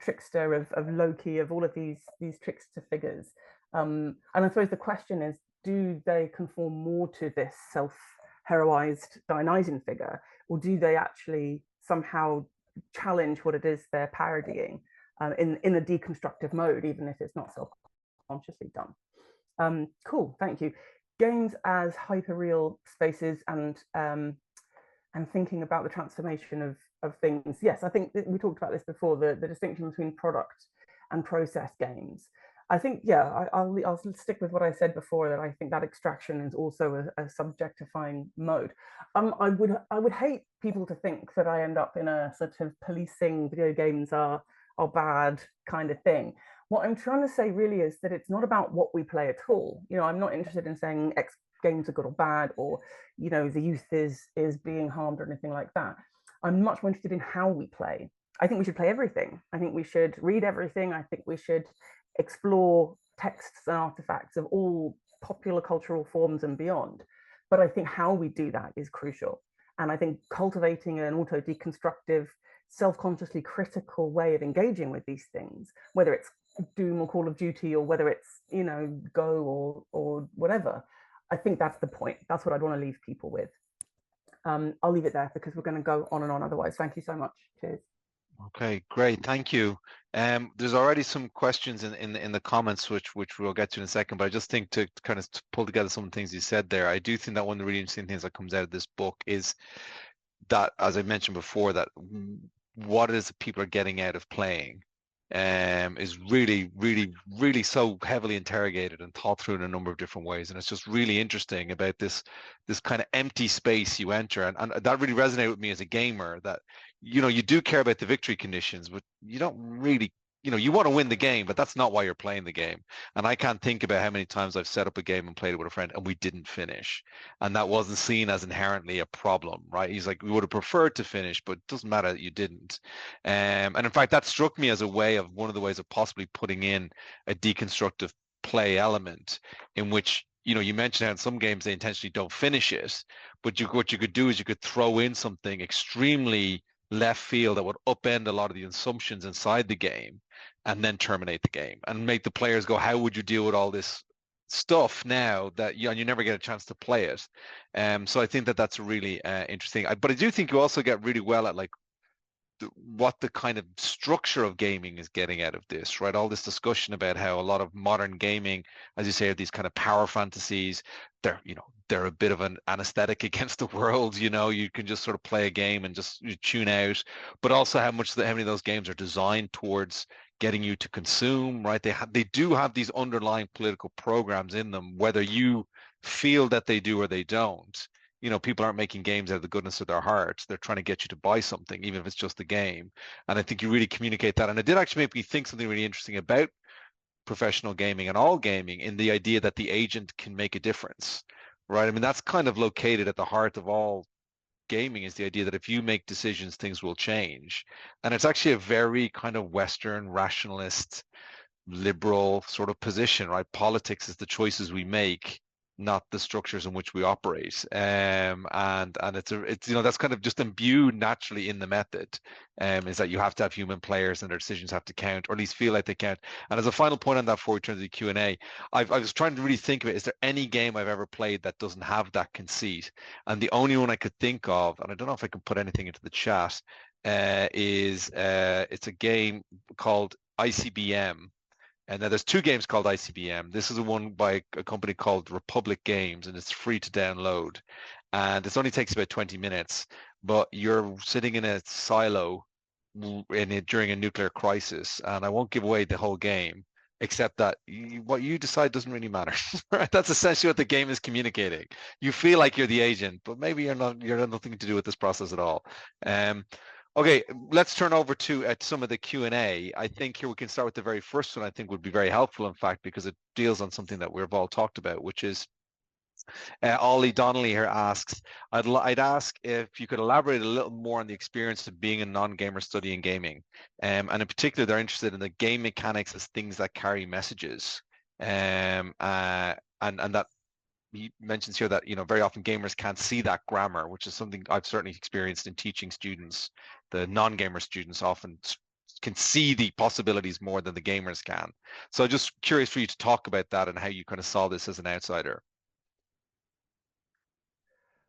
trickster, of Loki, of all of these trickster figures. And I suppose the question is, do they conform more to this self-heroized Dionysian figure, or do they actually somehow challenge what it is they're parodying in a deconstructive mode, even if it's not self-consciously done? Cool, thank you. Games as hyperreal spaces and thinking about the transformation of things. Yes, I think we talked about this before, the distinction between product and process games. I think, yeah, I'll stick with what I said before, that I think that extraction is also a subjectifying mode. I would hate people to think that I end up in a sort of policing video games are bad kind of thing. What I'm trying to say really is that it's not about what we play at all. You know, I'm not interested in saying X games are good or bad, or, you know, the youth is being harmed or anything like that. I'm much more interested in how we play. I think we should play everything. I think we should read everything. I think we should explore texts and artifacts of all popular cultural forms and beyond. But I think how we do that is crucial. And I think cultivating an auto-deconstructive, self-consciously critical way of engaging with these things, whether it's Doom or Call of Duty, or whether it's, you know, Go or whatever. I think that's the point. That's what I'd want to leave people with. I'll leave it there because we're going to go on and on otherwise. Thank you so much. Cheers.
Okay, great. Thank you. There's already some questions in the comments, which we'll get to in a second, but I just think to kind of pull together some of the things you said there, I do think that one of the really interesting things that comes out of this book is that, as I mentioned before, that what it is that people are getting out of playing is really, really, really so heavily interrogated and thought through in a number of different ways. And it's just really interesting about this kind of empty space you enter. And that really resonated with me as a gamer, that, you know, you do care about the victory conditions, but you don't really, you know, you want to win the game, but that's not why you're playing the game. And I can't think about how many times I've set up a game and played it with a friend and we didn't finish. And that wasn't seen as inherently a problem, right? He's like, we would have preferred to finish, but it doesn't matter that you didn't. And in fact, that struck me as a way of, one of the ways of possibly putting in a deconstructive play element in which, you know, you mentioned how in some games they intentionally don't finish it, but what you could do is you could throw in something extremely left field that would upend a lot of the assumptions inside the game and then terminate the game and make the players go, how would you deal with all this stuff now that you never get a chance to play it? So I think that that's a really interesting, but I do think you also get really well at like what the kind of structure of gaming is getting out of this, right? All this discussion about how a lot of modern gaming, as you say, are these kind of power fantasies. They're a bit of an anesthetic against the world. You know, you can just sort of play a game and just tune out, but also how many of those games are designed towards getting you to consume, right? They do have these underlying political programs in them, whether you feel that they do or they don't. You know, people aren't making games out of the goodness of their hearts. They're trying to get you to buy something, even if it's just a game. And I think you really communicate that. And it did actually make me think something really interesting about professional gaming and all gaming, in the idea that the agent can make a difference, right? I mean, that's kind of located at the heart of all gaming, is the idea that if you make decisions, things will change. And it's actually a very kind of Western rationalist, liberal sort of position, right? Politics is the choices we make, not the structures in which we operate. And it's you know, that's kind of just imbued naturally in the method, is that you have to have human players and their decisions have to count, or at least feel like they count. And as a final point on that, before we turn to the Q&A, I was trying to really think of it, is there any game I've ever played that doesn't have that conceit? And the only one I could think of, and I don't know if I can put anything into the chat, is it's a game called ICBM. And now there's two games called ICBM. This is one by a company called Republic Games, and it's free to download. And this only takes about 20 minutes, but you're sitting in a silo during a nuclear crisis. And I won't give away the whole game, except that what you decide doesn't really matter. Right? That's essentially what the game is communicating. You feel like you're the agent, but maybe you're not. You have nothing to do with this process at all. Okay, let's turn over to some of the Q&A. I think here we can start with the very first one. I think would be very helpful, in fact, because it deals on something that we've all talked about, which is Ollie Donnelly here asks, I'd ask if you could elaborate a little more on the experience of being a non-gamer studying gaming. And in particular, they're interested in the game mechanics as things that carry messages. And that he mentions here that, you know, very often gamers can't see that grammar, which is something I've certainly experienced in teaching students. The non-gamer students often can see the possibilities more than the gamers can. So just curious for you to talk about that and how you kind of saw this as an outsider.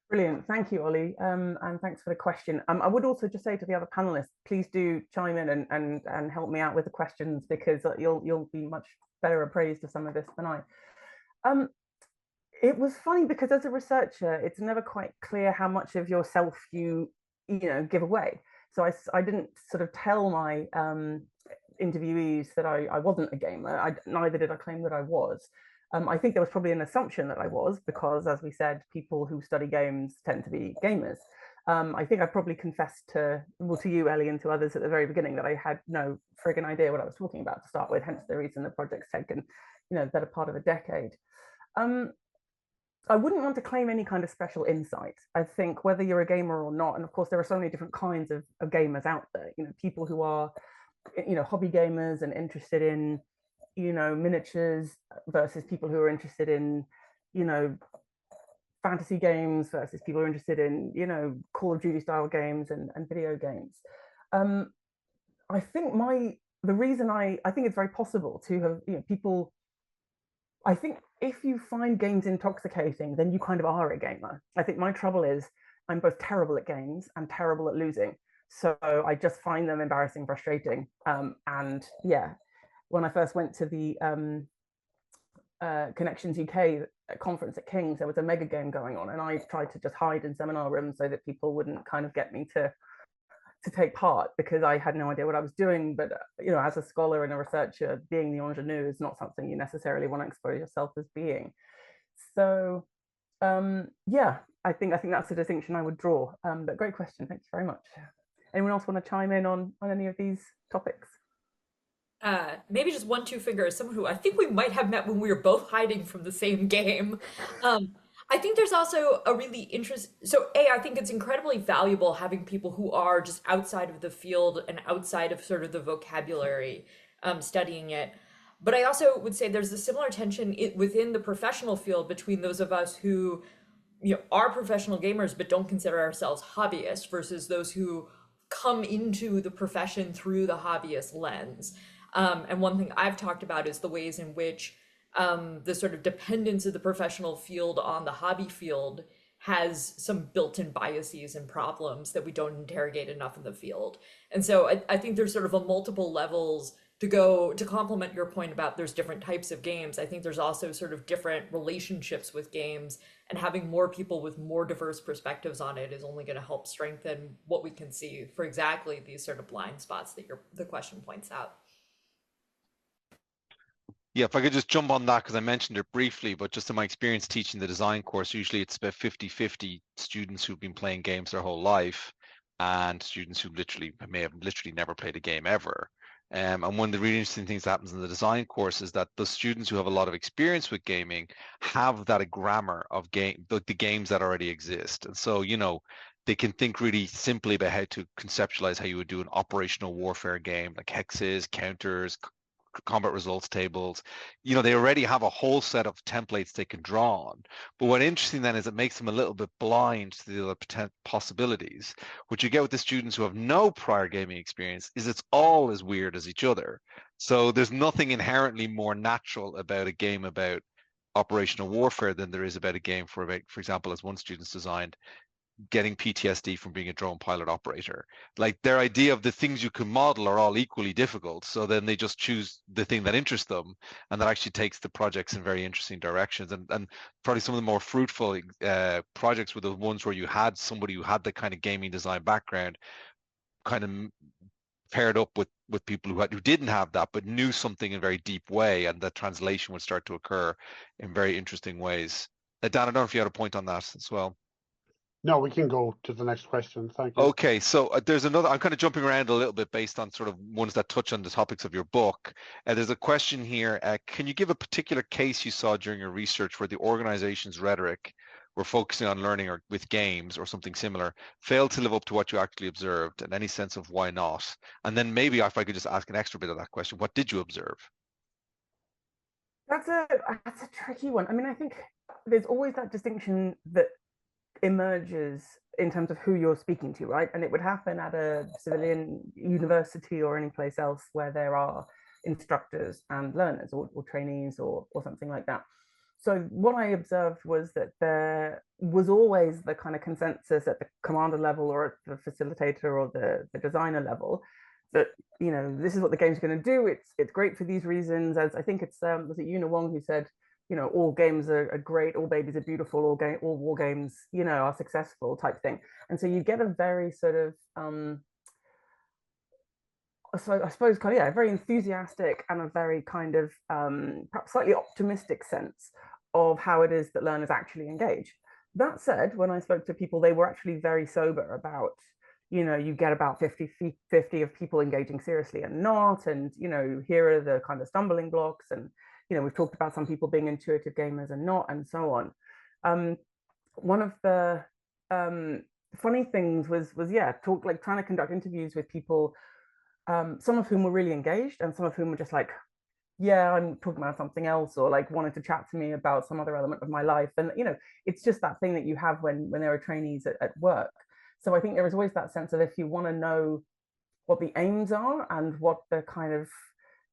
Brilliant. Thank you, Ollie. And thanks for the question. I would also just say to the other panelists, please do chime in and help me out with the questions, because you'll be much better appraised of some of this than I. It was funny because as a researcher, it's never quite clear how much of yourself you give away. So I didn't sort of tell my interviewees that I wasn't a gamer. Neither did I claim that I was. I think there was probably an assumption that I was, because, as we said, people who study games tend to be gamers. I think I probably confessed to you, Ellie, and to others at the very beginning that I had no friggin' idea what I was talking about to start with, hence the reason the project's taken, the better part of a decade. I wouldn't want to claim any kind of special insight. I think whether you're a gamer or not, and of course there are so many different kinds of gamers out there, people who are, hobby gamers and interested in, miniatures, versus people who are interested in, fantasy games, versus people who are interested in, Call of Duty style games and video games. I think my the reason I think it's very possible to have, people, I think if you find games intoxicating, then you kind of are a gamer. I think my trouble is I'm both terrible at games and terrible at losing. So I just find them embarrassing, frustrating. And yeah, when I first went to the Connections UK conference at King's, there was a mega game going on, and I tried to just hide in seminar rooms so that people wouldn't kind of get me to take part, because I had no idea what I was doing. But as a scholar and a researcher, being the ingenue is not something you necessarily want to expose yourself as being. So yeah, I think that's a distinction I would draw. But great question, thank you very much. Anyone else want to chime in on any of these topics?
Maybe just 1-2 fingers, someone who I think we might have met when we were both hiding from the same game. I think there's also a really I think it's incredibly valuable having people who are just outside of the field and outside of sort of the vocabulary studying it. But I also would say there's a similar tension within the professional field between those of us who are professional gamers but don't consider ourselves hobbyists versus those who come into the profession through the hobbyist lens. And one thing I've talked about is the ways in which the sort of dependence of the professional field on the hobby field has some built-in biases and problems that we don't interrogate enough in the field. And so I think there's sort of a multiple levels to complement your point about there's different types of games. I think there's also sort of different relationships with games, and having more people with more diverse perspectives on it is only going to help strengthen what we can see for exactly these sort of blind spots that the question points out.
Yeah, if I could just jump on that, because I mentioned it briefly, but just in my experience teaching the design course, usually it's about 50-50 students who've been playing games their whole life and students who may have never played a game ever. And one of the really interesting things that happens in the design course is that the students who have a lot of experience with gaming have that grammar of the games that already exist. And so, they can think really simply about how to conceptualize how you would do an operational warfare game, like hexes, counters, combat results tables. They already have a whole set of templates they can draw on. But what's interesting then is it makes them a little bit blind to the other possibilities. What you get with the students who have no prior gaming experience is it's all as weird as each other. So there's nothing inherently more natural about a game about operational warfare than there is about a game for example, as one student's designed, getting PTSD from being a drone pilot operator. Like, their idea of the things you can model are all equally difficult. So then they just choose the thing that interests them, and that actually takes the projects in very interesting directions. And probably some of the more fruitful projects were the ones where you had somebody who had the kind of gaming design background kind of paired up with people who didn't have that, but knew something in a very deep way, and the translation would start to occur in very interesting ways. Dan, I don't know if you had a point on that as well.
No, we can go to the next question. Thank you.
Okay, so there's another, I'm kind of jumping around a little bit based on sort of ones that touch on the topics of your book. There's a question here. Can you give a particular case you saw during your research where the organization's rhetoric were focusing on learning or with games or something similar failed to live up to what you actually observed, and any sense of why not? And then maybe if I could just ask an extra bit of that question, what did you observe?
That's a tricky one. I mean, I think there's always that distinction that emerges in terms of who you're speaking to, right? And it would happen at a civilian university or any place else where there are instructors and learners or trainees or something like that. So what I observed was that there was always the kind of consensus at the commander level or at the facilitator or the designer level that, this is what the game's going to do. It's great for these reasons. As I think it's was it Una Wong who said, all games are great, all babies are beautiful, all war games, are successful type thing. And so you get a very sort of, so I suppose kind of, a very enthusiastic and a very kind of perhaps slightly optimistic sense of how it is that learners actually engage. That said, when I spoke to people, they were actually very sober about, you get about 50-50 of people engaging seriously and not, and, here are the kind of stumbling blocks, and we've talked about some people being intuitive gamers and not, and so on. One of the funny things was trying to conduct interviews with people, some of whom were really engaged and some of whom were just like, yeah, I'm talking about something else, or like wanted to chat to me about some other element of my life. And it's just that thing that you have when there are trainees at work. So I think there is always that sense of, if you want to know what the aims are and what the kind of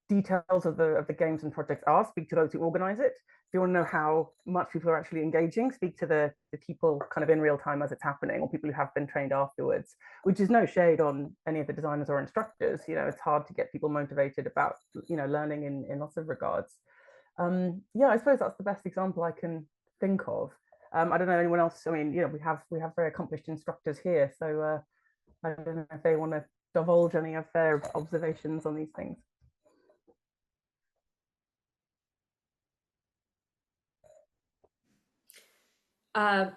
details of the games and projects are, speak to those who organize it. If you want to know how much people are actually engaging, speak to the people kind of in real time as it's happening, or people who have been trained afterwards, which is no shade on any of the designers or instructors. You know, it's hard to get people motivated about, you know, learning in lots of regards. Yeah, I suppose that's the best example I can think of. I don't know anyone else. I mean, you know, we have very accomplished instructors here, so I don't know if they want to divulge any of their observations on these things.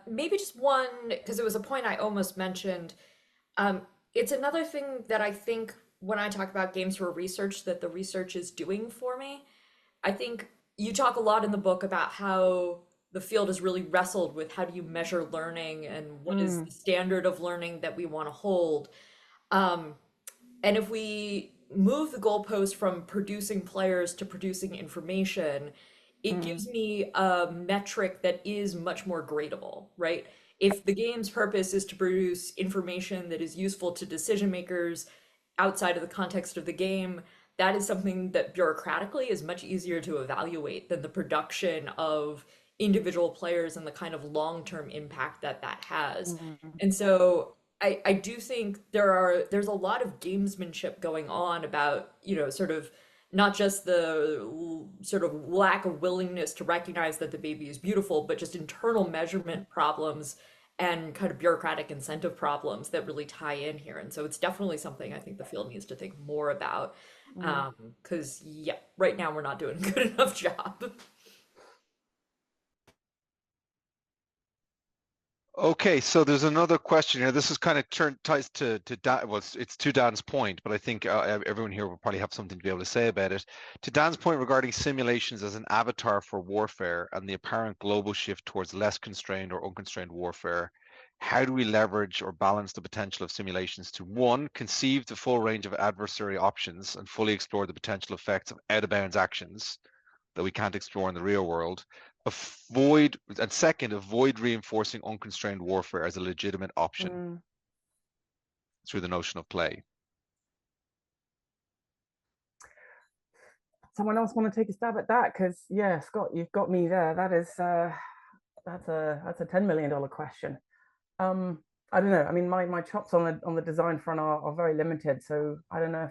Maybe just one, because it was a point I almost mentioned. It's another thing that I think when I talk about games for research, that the research is doing for me. I think you talk a lot in the book about how the field has really wrestled with how do you measure learning and what is the standard of learning that we want to hold. And if we move the goalpost from producing players to producing information, it gives me a metric that is much more gradable, right? If the game's purpose is to produce information that is useful to decision makers outside of the context of the game, that is something that bureaucratically is much easier to evaluate than the production of individual players and the kind of long-term impact that that has. And so I do think there's a lot of gamesmanship going on about, you know, sort of not just the sort of lack of willingness to recognize that the baby is beautiful, but just internal measurement problems and kind of bureaucratic incentive problems that really tie in here. And so it's definitely something I think the field needs to think more about. Because, yeah, right now we're not doing a good enough job.
Okay, so there's another question here. This is kind of ties to Dan. Well, it's to Dan's point, but I think everyone here will probably have something to be able to say about it. To Dan's point regarding simulations as an avatar for warfare and the apparent global shift towards less constrained or unconstrained warfare, how do we leverage or balance the potential of simulations to, one, conceive the full range of adversary options and fully explore the potential effects of out-of-bounds actions that we can't explore in the real world, and second, avoid reinforcing unconstrained warfare as a legitimate option through the notion of play?
Someone else want to take a stab at that? Because yeah, Scott, you've got me there. That is that's a $10 million question. I don't know. I mean, my chops on the design front are very limited. So I don't know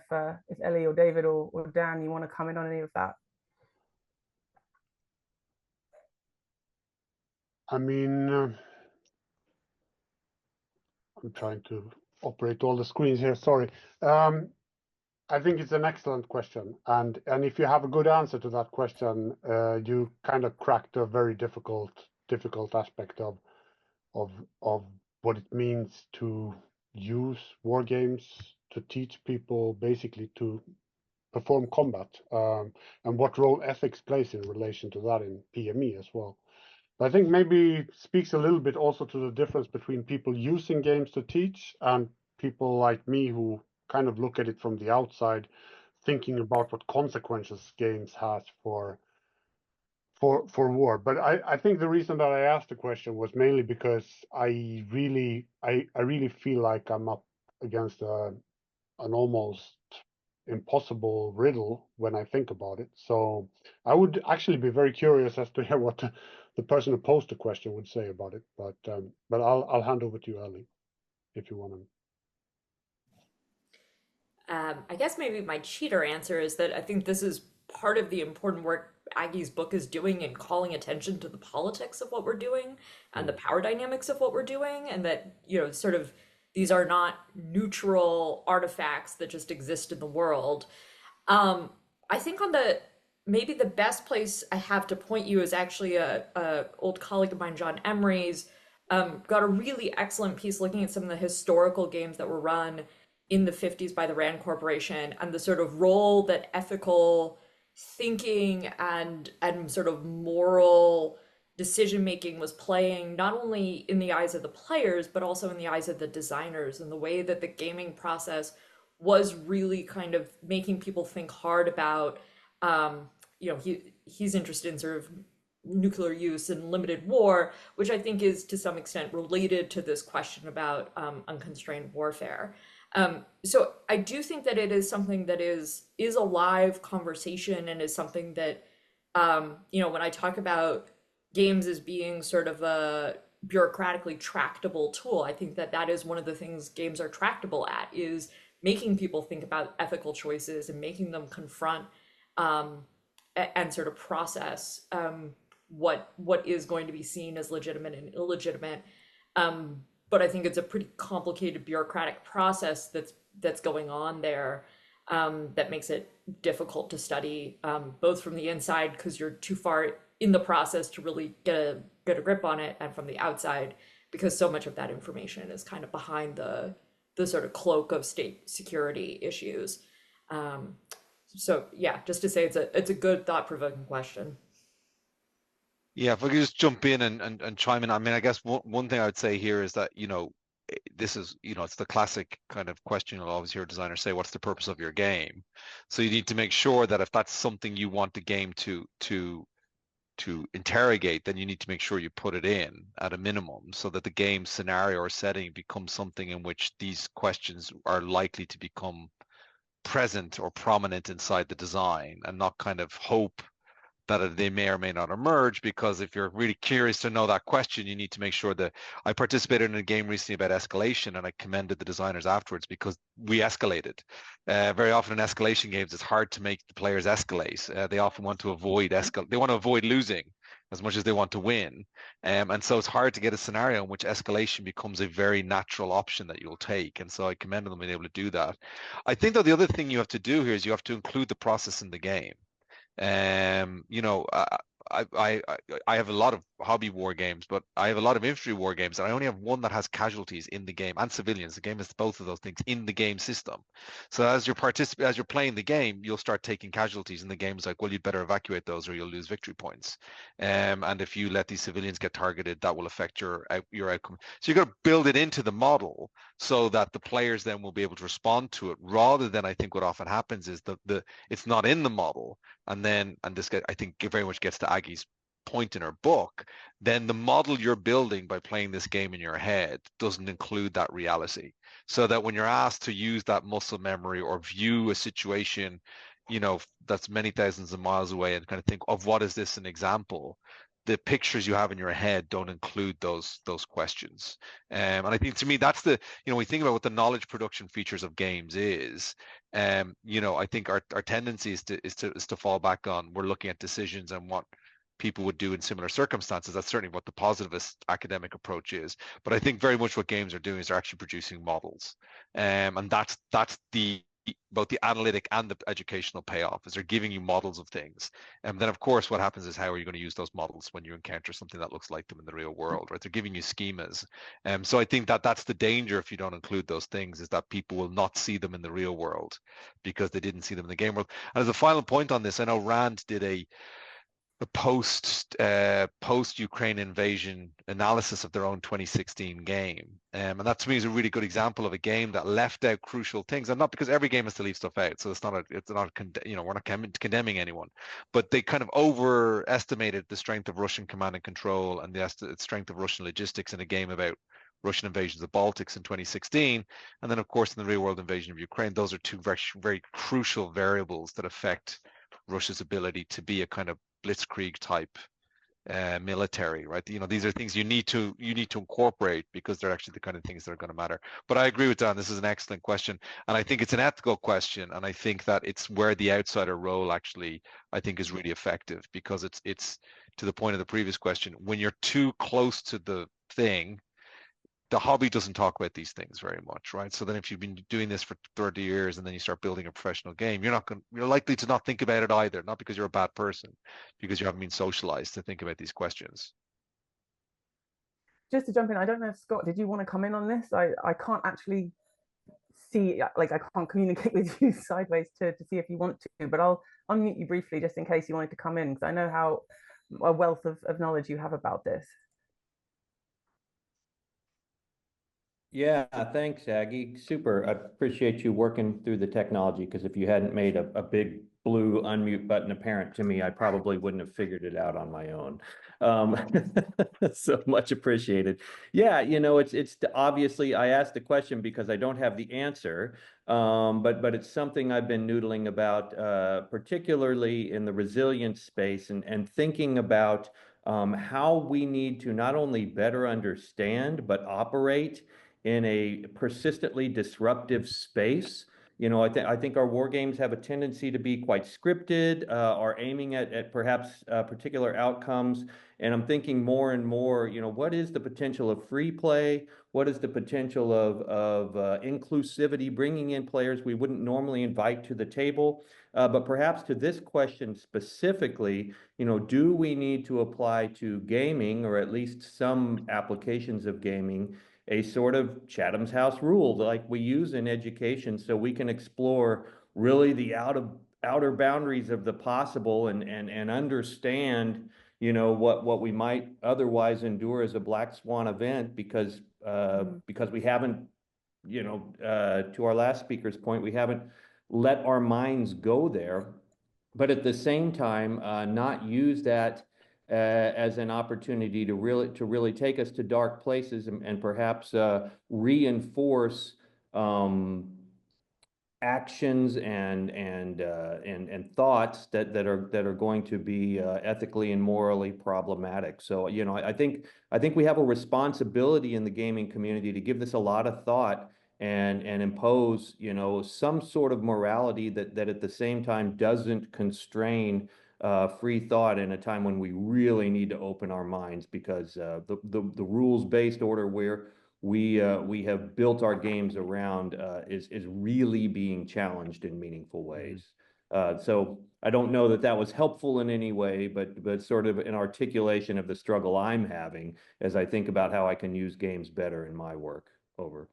if Ellie or David or Dan, you want to come in on any of that?
I mean, I'm trying to operate all the screens here. Sorry. I think it's an excellent question, and if you have a good answer to that question, you kind of cracked a very difficult aspect of what it means to use war games to teach people basically to perform combat, and what role ethics plays in relation to that in PME as well. I think maybe speaks a little bit also to the difference between people using games to teach and people like me who kind of look at it from the outside, thinking about what consequences games has for war. But I think the reason that I asked the question was mainly because I really feel like I'm up against an almost impossible riddle when I think about it. So I would actually be very curious as to hear what the person who posed the question would say about it. But I'll hand over to you, Ellie, if you want to.
I guess maybe my cheater answer is that I think this is part of the important work Aggie's book is doing in calling attention to the politics of what we're doing and the power dynamics of what we're doing, and that, you know, sort of these are not neutral artifacts that just exist in the world. I think maybe the best place I have to point you is actually a old colleague of mine, John Emery's, got a really excellent piece looking at some of the historical games that were run in the 50s by the Rand Corporation and the sort of role that ethical thinking and sort of moral decision making was playing, not only in the eyes of the players but also in the eyes of the designers, and the way that the gaming process was really kind of making people think hard about, you know, he's interested in sort of nuclear use and limited war, which I think is to some extent related to this question about unconstrained warfare. So I do think that it is something that is a live conversation and is something that, when I talk about games as being sort of a bureaucratically tractable tool, I think that that is one of the things games are tractable at, is making people think about ethical choices and making them confront and sort of process what is going to be seen as legitimate and illegitimate. But I think it's a pretty complicated bureaucratic process that's going on there, that makes it difficult to study, both from the inside because you're too far in the process to really get a grip on it, and from the outside because so much of that information is kind of behind the sort of cloak of state security issues. So yeah, just to say it's a good thought-provoking question.
Yeah, if I could just jump in and chime in. I mean, I guess one thing I would say here is that, this is, it's the classic kind of question you'll always hear a designer say, what's the purpose of your game? So you need to make sure that if that's something you want the game to interrogate, then you need to make sure you put it in at a minimum so that the game scenario or setting becomes something in which these questions are likely to become present or prominent inside the design, and not kind of hope that they may or may not emerge. Because if you're really curious to know that question, you need to make sure that I participated in a game recently about escalation, and I commended the designers afterwards because we escalated. Very often in escalation games, it's hard to make the players escalate. They often want to avoid they want to avoid losing as much as they want to win. And so it's hard to get a scenario in which escalation becomes a very natural option that you'll take. And so I commend them being able to do that. I think, though, the other thing you have to do here is you have to include the process in the game. You know, I have a lot of hobby war games, but I have a lot of infantry war games, and I only have one that has casualties in the game and civilians. The game has both of those things in the game system. So as you're playing the game, you'll start taking casualties, and the game's like, well, you'd better evacuate those or you'll lose victory points. And if you let these civilians get targeted, that will affect your outcome. So you've got to build it into the model so that the players then will be able to respond to it, rather than, I think what often happens is it's not in the model. And this I think very much gets to Aggie's point in her book, then the model you're building by playing this game in your head doesn't include that reality. So that when you're asked to use that muscle memory or view a situation, that's many thousands of miles away, and kind of think of what is this an example, the pictures you have in your head don't include those questions. And I think, to me, that's we think about what the knowledge production features of games is. I think our tendency is to fall back on, we're looking at decisions and what people would do in similar circumstances. That's certainly what the positivist academic approach is. But I think very much what games are doing is they're actually producing models. And that's both the analytic and the educational payoff, is they're giving you models of things. And then, of course, what happens is, how are you going to use those models when you encounter something that looks like them in the real world, right? They're giving you schemas. So I think that's the danger if you don't include those things, is that people will not see them in the real world because they didn't see them in the game world. And as a final point on this, I know Rand did a post Ukraine invasion analysis of their own 2016 game, and that, to me, is a really good example of a game that left out crucial things. And not because every game has to leave stuff out, so we're not condemning anyone, but they kind of overestimated the strength of Russian command and control and the strength of Russian logistics in a game about Russian invasions of the Baltics in 2016, and then, of course, in the real world invasion of Ukraine. Those are two very, very crucial variables that affect Russia's ability to be a kind of blitzkrieg type military, right? These are things you need to incorporate, because they're actually the kind of things that are going to matter. But I agree with Dan. This is an excellent question, and I think it's an ethical question, and I think that it's where the outsider role actually, I think, is really effective, because it's to the point of the previous question. When you're too close to the thing, the hobby doesn't talk about these things very much, right? So then if you've been doing this for 30 years and then you start building a professional game, you're likely to not think about it either, not because you're a bad person, because you haven't been socialized to think about these questions.
Just to jump in, I don't know if Scott, did you want to come in on this? I can't actually see, like, I can't communicate with you sideways to see if you want to, but I'll unmute you briefly just in case you wanted to come in, because I know how a wealth of knowledge you have about this.
Yeah, thanks, Aggie. Super. I appreciate you working through the technology, because if you hadn't made a big blue unmute button apparent to me, I probably wouldn't have figured it out on my own. Um, so much appreciated. Yeah, it's obviously I asked the question because I don't have the answer, but it's something I've been noodling about, particularly in the resilience space and thinking about how we need to not only better understand but operate in a persistently disruptive space. I think our war games have a tendency to be quite scripted, are aiming at perhaps particular outcomes. And I'm thinking more and more, what is the potential of free play? What is the potential of inclusivity, bringing in players we wouldn't normally invite to the table? But perhaps to this question specifically, do we need to apply to gaming, or at least some applications of gaming, a sort of Chatham's house rule like we use in education, so we can explore really the outer boundaries of the possible and understand what we might otherwise endure as a black swan event because we haven't, to our last speaker's point, we haven't let our minds go there, but at the same time not use that as an opportunity to really take us to dark places and perhaps reinforce actions and thoughts that are going to be ethically and morally problematic. So I think we have a responsibility in the gaming community to give this a lot of thought and impose some sort of morality that at the same time doesn't constrain free thought in a time when we really need to open our minds, because the rules-based order where we have built our games around is really being challenged in meaningful ways. So I don't know that that was helpful in any way, but sort of an articulation of the struggle I'm having as I think about how I can use games better in my work. Over.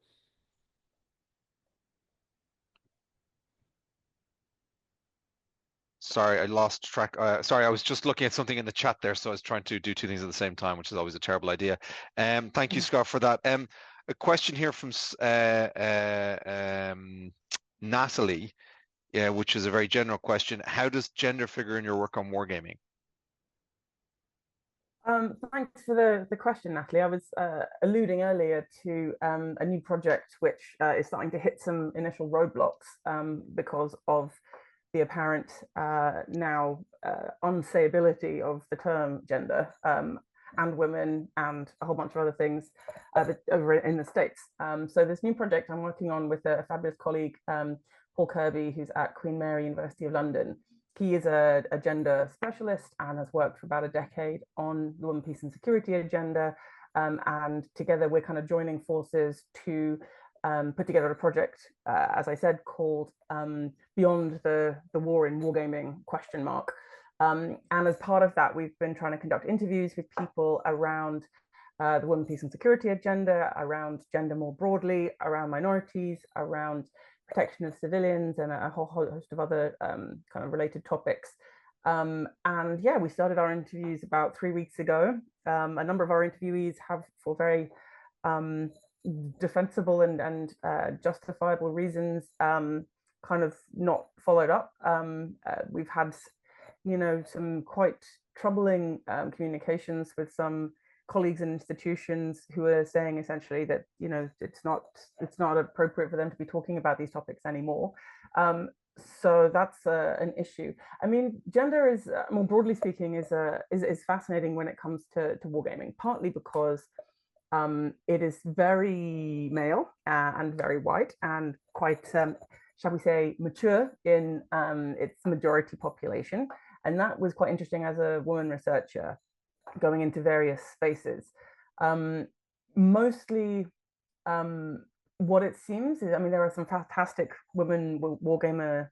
Sorry, I lost track. Sorry, I was just looking at something in the chat there, so I was trying to do two things at the same time, which is always a terrible idea. Thank you, Scott, for that. A question here from Natalie, which is a very general question. How does gender figure in your work on wargaming?
Thanks for the question, Natalie. I was alluding earlier to a new project which is starting to hit some initial roadblocks because of the apparent now unsayability of the term gender and women and a whole bunch of other things over in the States. So this new project I'm working on with a fabulous colleague, Paul Kirby, who's at Queen Mary University of London. He is a gender specialist and has worked for about a decade on the women, peace and security agenda. And together we're kind of joining forces to put together a project, as I said, called Beyond the War in Wargaming ? And as part of that, we've been trying to conduct interviews with people around the women, peace and security agenda, around gender more broadly, around minorities, around protection of civilians, and a whole host of other kind of related topics. And yeah, we started our interviews about 3 weeks ago. A number of our interviewees have, for very defensible and justifiable reasons, kind of not followed up. We've had, some quite troubling communications with some colleagues and institutions who are saying essentially that it's not appropriate for them to be talking about these topics anymore. So that's an issue. I mean, gender is, more broadly speaking, is fascinating when it comes to wargaming, partly because it is very male and very white and quite, shall we say, mature in its majority population. And that was quite interesting as a woman researcher going into various spaces. Mostly what it seems is, I mean, there are some fantastic women wargamer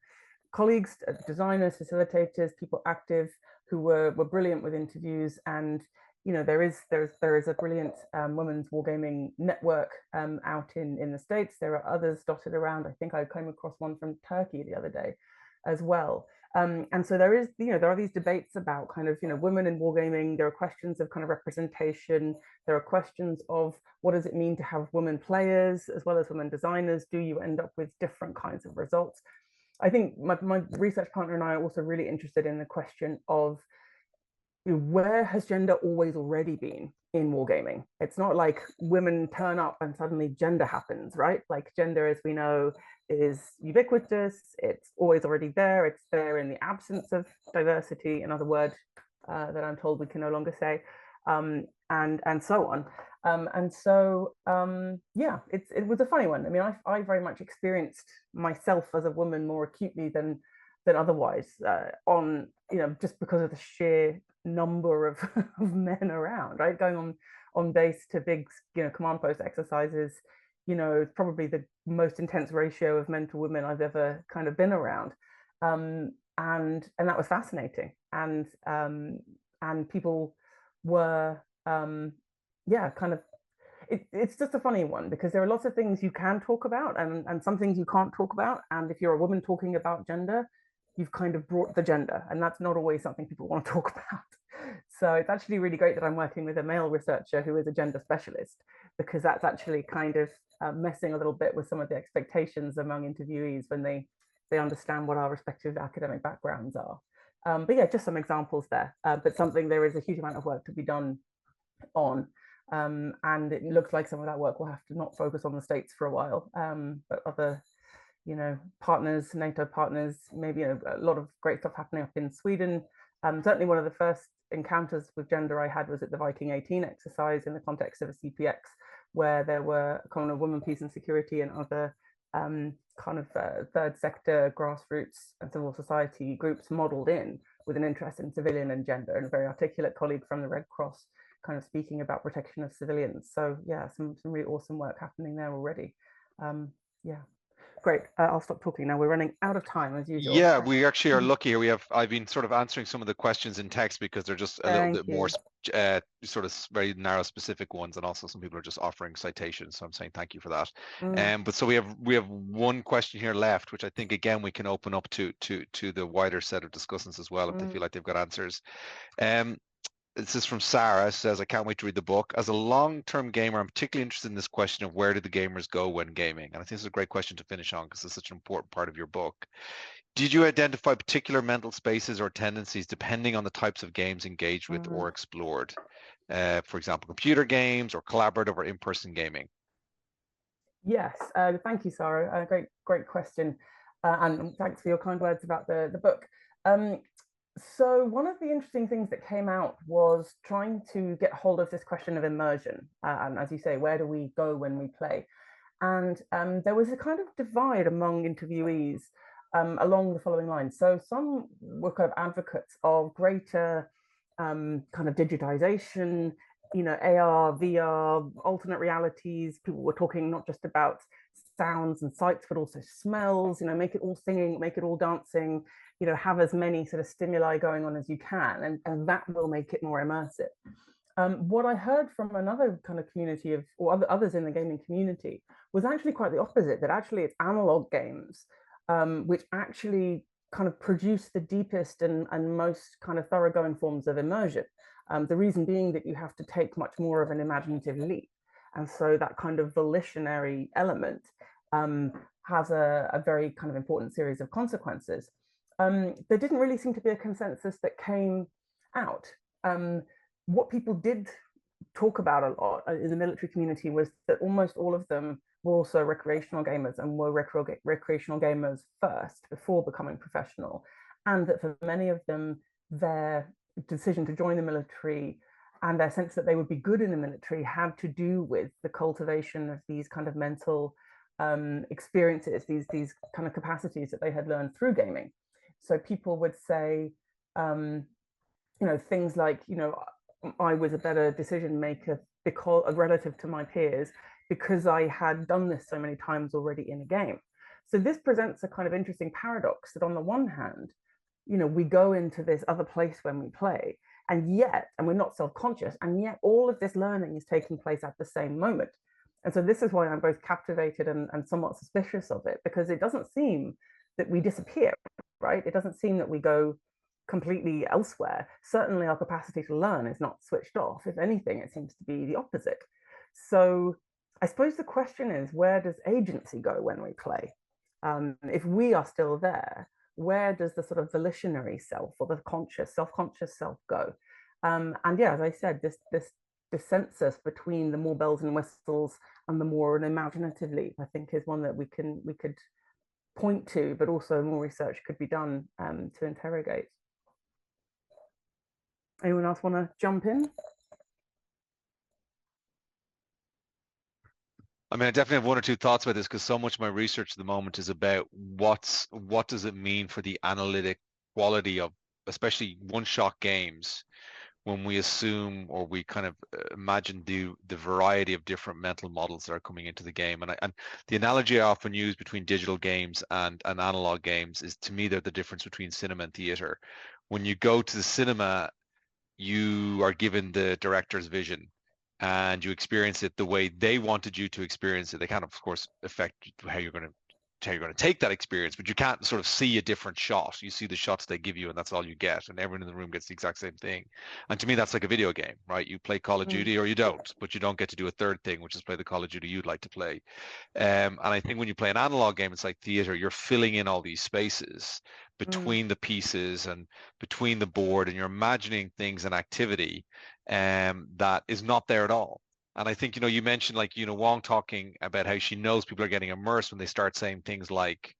colleagues, designers, facilitators, people active who were brilliant with interviews. And there is a brilliant women's wargaming network out in the States. There are others dotted around. I think I came across one from Turkey the other day as well. And so there is, there are these debates about kind of, women in wargaming. There are questions of kind of representation. There are questions of what does it mean to have women players as well as women designers? Do you end up with different kinds of results? I think my research partner and I are also really interested in the question of where has gender always already been in wargaming? It's not like women turn up and suddenly gender happens, right? Like gender, as we know, is ubiquitous. It's always already there. It's there in the absence of diversity, another word that I'm told we can no longer say, and so on. Yeah, it was a funny one. I mean, I very much experienced myself as a woman more acutely than otherwise, on, you know, just because of the sheer number of, of men around, right? Going on base to big, you know, command post exercises, you know, probably the most intense ratio of men to women I've ever kind of been around. And that was fascinating. And people were, yeah, kind of, it's just a funny one, because there are lots of things you can talk about and some things you can't talk about. And if you're a woman talking about gender, you've kind of brought the gender, and that's not always something people want to talk about. So it's actually really great that I'm working with a male researcher who is a gender specialist, because that's actually kind of messing a little bit with some of the expectations among interviewees when they understand what our respective academic backgrounds are. But yeah, just some examples there, but something there is a huge amount of work to be done on. And it looks like some of that work will have to not focus on the States for a while, but other, you know, partners, NATO partners, maybe, you know, a lot of great stuff happening up in Sweden. Certainly one of the first encounters with gender I had was at the Viking 18 exercise in the context of a CPX, where there were kind of women, peace and security and other kind of third sector grassroots and civil society groups modeled in with an interest in civilian and gender, and a very articulate colleague from the Red Cross kind of speaking about protection of civilians. So yeah, some really awesome work happening there already. Yeah. Great. I'll stop talking now. We're running out of time as usual.
Yeah, we actually are lucky here. I've been sort of answering some of the questions in text because they're just a little bit more sort of very narrow, specific ones, and also some people are just offering citations. So I'm saying thank you for that. But so we have one question here left, which I think again we can open up to the wider set of discussants as well if they feel like they've got answers. This is from Sarah, says, I can't wait to read the book. As a long-term gamer, I'm particularly interested in this question of where do the gamers go when gaming? And I think this is a great question to finish on because it's such an important part of your book. Did you identify particular mental spaces or tendencies depending on the types of games engaged with or explored? For example, computer games or collaborative or in-person gaming?
Yes, thank you, Sarah. Great question. And thanks for your kind words about the book. So one of the interesting things that came out was trying to get hold of this question of immersion. And as you say, where do we go when we play? And there was a kind of divide among interviewees along the following lines. So some were kind of advocates of greater kind of digitization, you know, AR, VR, alternate realities. People were talking not just about sounds and sights, but also smells, you know, make it all singing, make it all dancing, you know, have as many sort of stimuli going on as you can, and that will make it more immersive. What I heard from another kind of community of, or others in the gaming community, was actually quite the opposite, that actually it's analog games which actually kind of produce the deepest and most kind of thoroughgoing forms of immersion. The reason being that you have to take much more of an imaginative leap. And so that kind of volitionary element has a very kind of important series of consequences. There didn't really seem to be a consensus that came out. What people did talk about a lot in the military community was that almost all of them were also recreational gamers and were recreational gamers first before becoming professional. And that for many of them, their decision to join the military and their sense that they would be good in the military had to do with the cultivation of these kind of mental experiences, these kind of capacities that they had learned through gaming. So people would say, you know, things like, you know, I was a better decision maker because relative to my peers because I had done this so many times already in a game. So this presents a kind of interesting paradox that on the one hand, you know, we go into this other place when we play, and we're not self-conscious, and yet all of this learning is taking place at the same moment. And so this is why I'm both captivated and somewhat suspicious of it, because it doesn't seem that we disappear, right? It doesn't seem that we go completely elsewhere. Certainly our capacity to learn is not switched off. If anything, it seems to be the opposite. So I suppose the question is, where does agency go when we play? If we are still there, where does the sort of volitionary self or the self-conscious self go? And yeah, as I said, this census between the more bells and whistles and the more an imaginative leap, I think, is one that we could point to, but also more research could be done to interrogate. Anyone else want to jump in?
I mean, I definitely have one or two thoughts about this, because so much of my research at the moment is about what does it mean for the analytic quality of especially one-shot games, when we assume or we kind of imagine the variety of different mental models that are coming into the game. And the analogy I often use between digital games and analog games is, to me, they're the difference between cinema and theater. When you go to the cinema, you are given the director's vision and you experience it the way they wanted you to experience it. They can, of course, affect how you're going to take that experience, but you can't sort of see a different shot. You see the shots they give you, and that's all you get, and everyone in the room gets the exact same thing. And to me, that's like a video game, right? You play Call of Duty or you don't, but you don't get to do a third thing, which is play the Call of Duty you'd like to play. And I think when you play an analog game, it's like theater. You're filling in all these spaces between the pieces and between the board, and you're imagining things and activity that is not there at all. And I think, you mentioned, like, Wong talking about how she knows people are getting immersed when they start saying things like,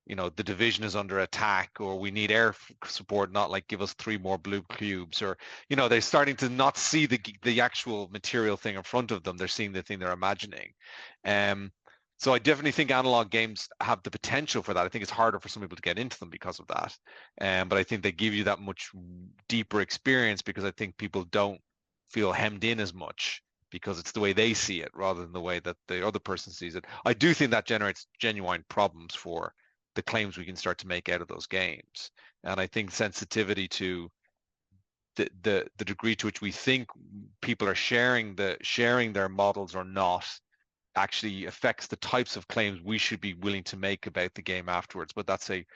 the division is under attack, or we need air support, not like give us 3 more blue cubes, or, they're starting to not see the actual material thing in front of them. They're seeing the thing they're imagining. So I definitely think analog games have the potential for that. I think it's harder for some people to get into them because of that. But I think they give you that much deeper experience, because I think people don't feel hemmed in as much, because it's the way they see it rather than the way that the other person sees it. I do think that generates genuine problems for the claims we can start to make out of those games. And I think sensitivity to the degree to which we think people are sharing their models or not actually affects the types of claims we should be willing to make about the game afterwards. But that's a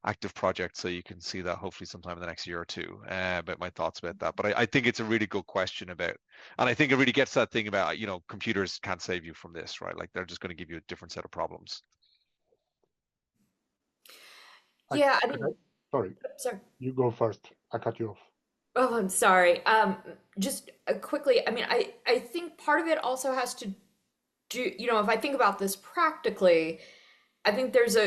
active project, so you can see that hopefully sometime in the next year or two, about my thoughts about that. But I think it's a really good question about, and I think it really gets that thing about, computers can't save you from this, right? Like, they're just going to give you a different set of problems.
Yeah, I mean,
Sorry,
sorry.
you go first. I cut you off.
Oh, I'm sorry. Just quickly, I mean, I think part of it also has to do, if I think about this practically, I think there's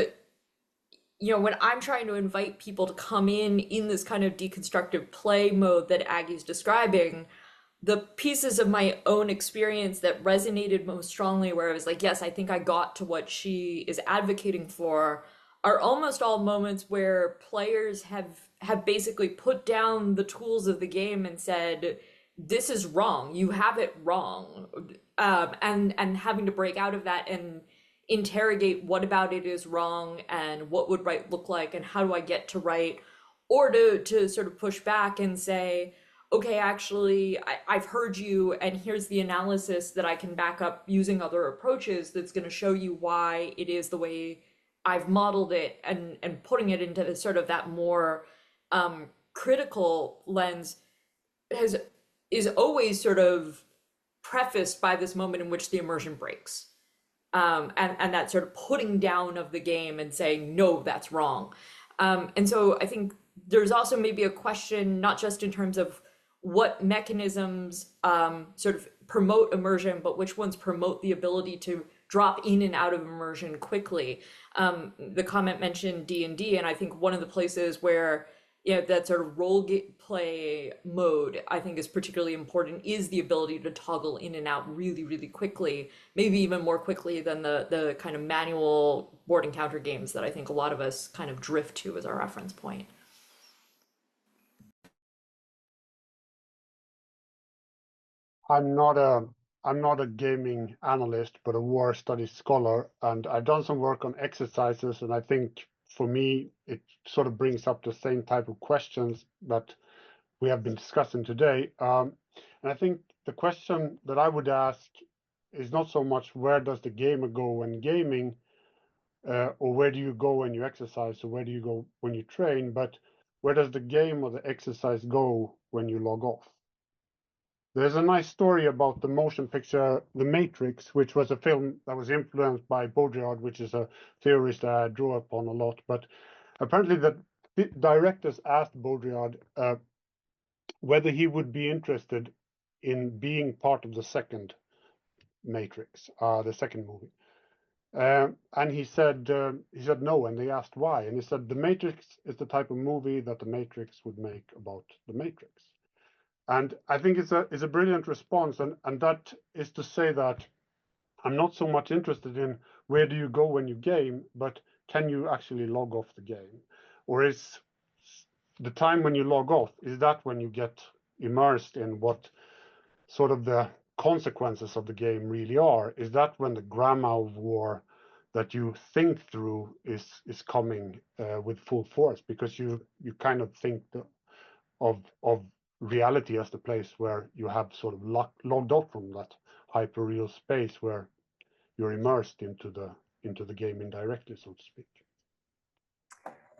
when I'm trying to invite people to come in this kind of deconstructive play mode that Aggie's describing, the pieces of my own experience that resonated most strongly, where I was like, yes, I think I got to what she is advocating for, are almost all moments where players have basically put down the tools of the game and said, this is wrong, you have it wrong, and having to break out of that and interrogate what about it is wrong, and what would right look like, and how do I get to right, or to sort of push back and say, okay, actually, I've heard you, and here's the analysis that I can back up using other approaches that's going to show you why it is the way I've modeled it, and putting it into the sort of that more critical lens is always sort of prefaced by this moment in which the immersion breaks. And that sort of putting down of the game and saying, no, that's wrong. And so I think there's also maybe a question, not just in terms of what mechanisms sort of promote immersion, but which ones promote the ability to drop in and out of immersion quickly. The comment mentioned D&D, and I think one of the places where that sort of role play mode I think is particularly important is the ability to toggle in and out really, really quickly, maybe even more quickly than the kind of manual board encounter games that I think a lot of us kind of drift to as our reference point.
I'm not a gaming analyst, but a war studies scholar, and I've done some work on exercises, and I think for me it sort of brings up the same type of questions that we have been discussing today. And I think the question that I would ask is not so much where does the gamer go when gaming, or where do you go when you exercise, or where do you go when you train, but where does the game or the exercise go when you log off? There's a nice story about the motion picture The Matrix, which was a film that was influenced by Baudrillard, which is a theorist that I drew upon a lot. But apparently the directors asked Baudrillard, whether he would be interested in being part of the second Matrix, the second movie. And he said no, and they asked why, and he said The Matrix is the type of movie that the Matrix would make about the Matrix. And I think it's a brilliant response, and that is to say that I'm not so much interested in where do you go when you game, but can you actually log off the game? Or is the time when you log off, is that when you get immersed in what sort of the consequences of the game really are? Is that when the grandma of war that you think through is coming with full force, because you kind of think of reality as the place where you have sort of logged off from that hyperreal space where you're immersed into the game indirectly, so to speak.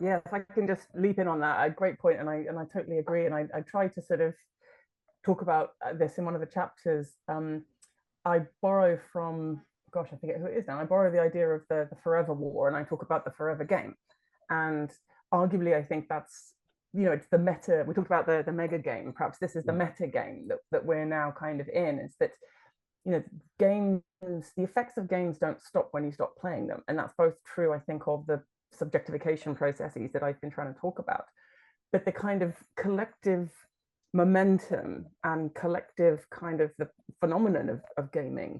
Yeah, if I can just leap in on that, a great point, and I totally agree. And I try to sort of talk about this in one of the chapters. I borrow from, gosh, I forget who it is now. I borrow the idea of the forever war, and I talk about the forever game. And arguably, I think that's, it's the meta. We talked about the mega game. Perhaps this is the meta game that we're now kind of in. Is that, games, the effects of games don't stop when you stop playing them. And that's both true, I think, of the subjectification processes that I've been trying to talk about, but the kind of collective momentum and collective kind of the phenomenon of gaming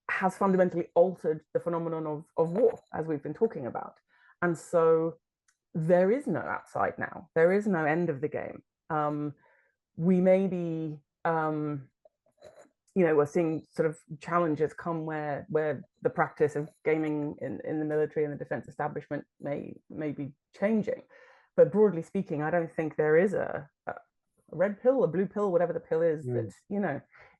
has fundamentally altered the phenomenon of war, as we've been talking about. And so there is no outside now. There is no end of the game. We may be we're seeing sort of challenges come where the practice of gaming in the military and the defense establishment may be changing. But broadly speaking, I don't think there is a red pill, a blue pill, whatever the pill is, that,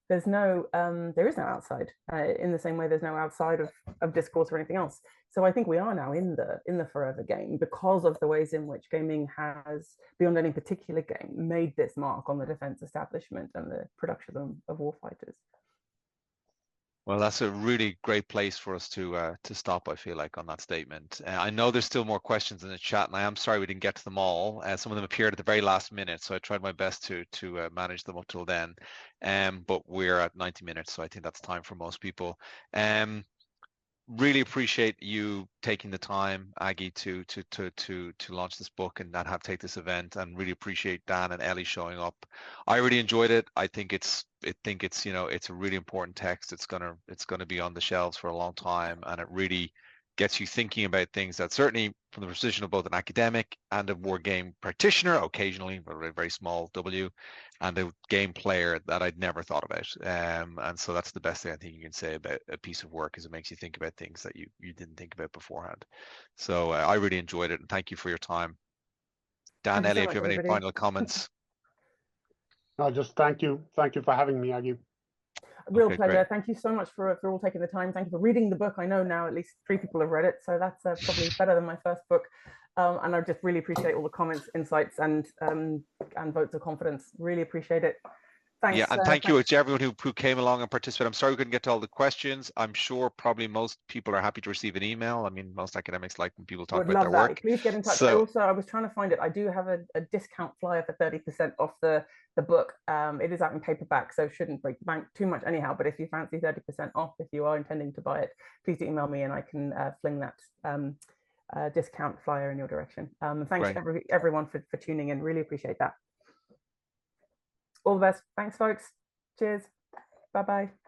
there is no outside, in the same way there's no outside of discourse or anything else. So I think we are now in the forever game because of the ways in which gaming has, beyond any particular game, made this mark on the defense establishment and the production of warfighters.
Well, that's a really great place for us to stop, I feel like, on that statement. I know there's still more questions in the chat, and I am sorry we didn't get to them all. Some of them appeared at the very last minute, so I tried my best to manage them up till then. But we're at 90 minutes, so I think that's time for most people. Really appreciate you taking the time, Aggie, to launch this book and take this event, and really appreciate Dan and Ellie showing up. I really enjoyed it. I think it's it's a really important text. It's gonna be on the shelves for a long time, and it really gets you thinking about things that, certainly from the position of both an academic and a war game practitioner, occasionally, but a very small W, and a game player, that I'd never thought about. And so that's the best thing I think you can say about a piece of work, is it makes you think about things that you didn't think about beforehand. So I really enjoyed it, and thank you for your time. Dan, Ellie, if you have any final comments.
No, just thank you for having me, Aggie.
Real pleasure. Great. Thank you so much for all taking the time. Thank you for reading the book. I know now at least 3 people have read it, so that's probably better than my first book. And I just really appreciate all the comments, insights, and votes of confidence. Really appreciate it. Thanks.
Yeah, and thank you to everyone who came along and participated. I'm sorry we couldn't get to all the questions. I'm sure probably most people are happy to receive an email. I mean, most academics like when people talk about their work.
Please get in touch. So, I was trying to find it. I do have a discount flyer for 30% off the book. It is out in paperback, so shouldn't break the bank too much anyhow. But if you fancy 30% off, if you are intending to buy it, please do email me and I can fling that discount flyer in your direction. Thanks everyone for tuning in. Really appreciate that. All the best. Thanks, folks. Cheers. Bye-bye.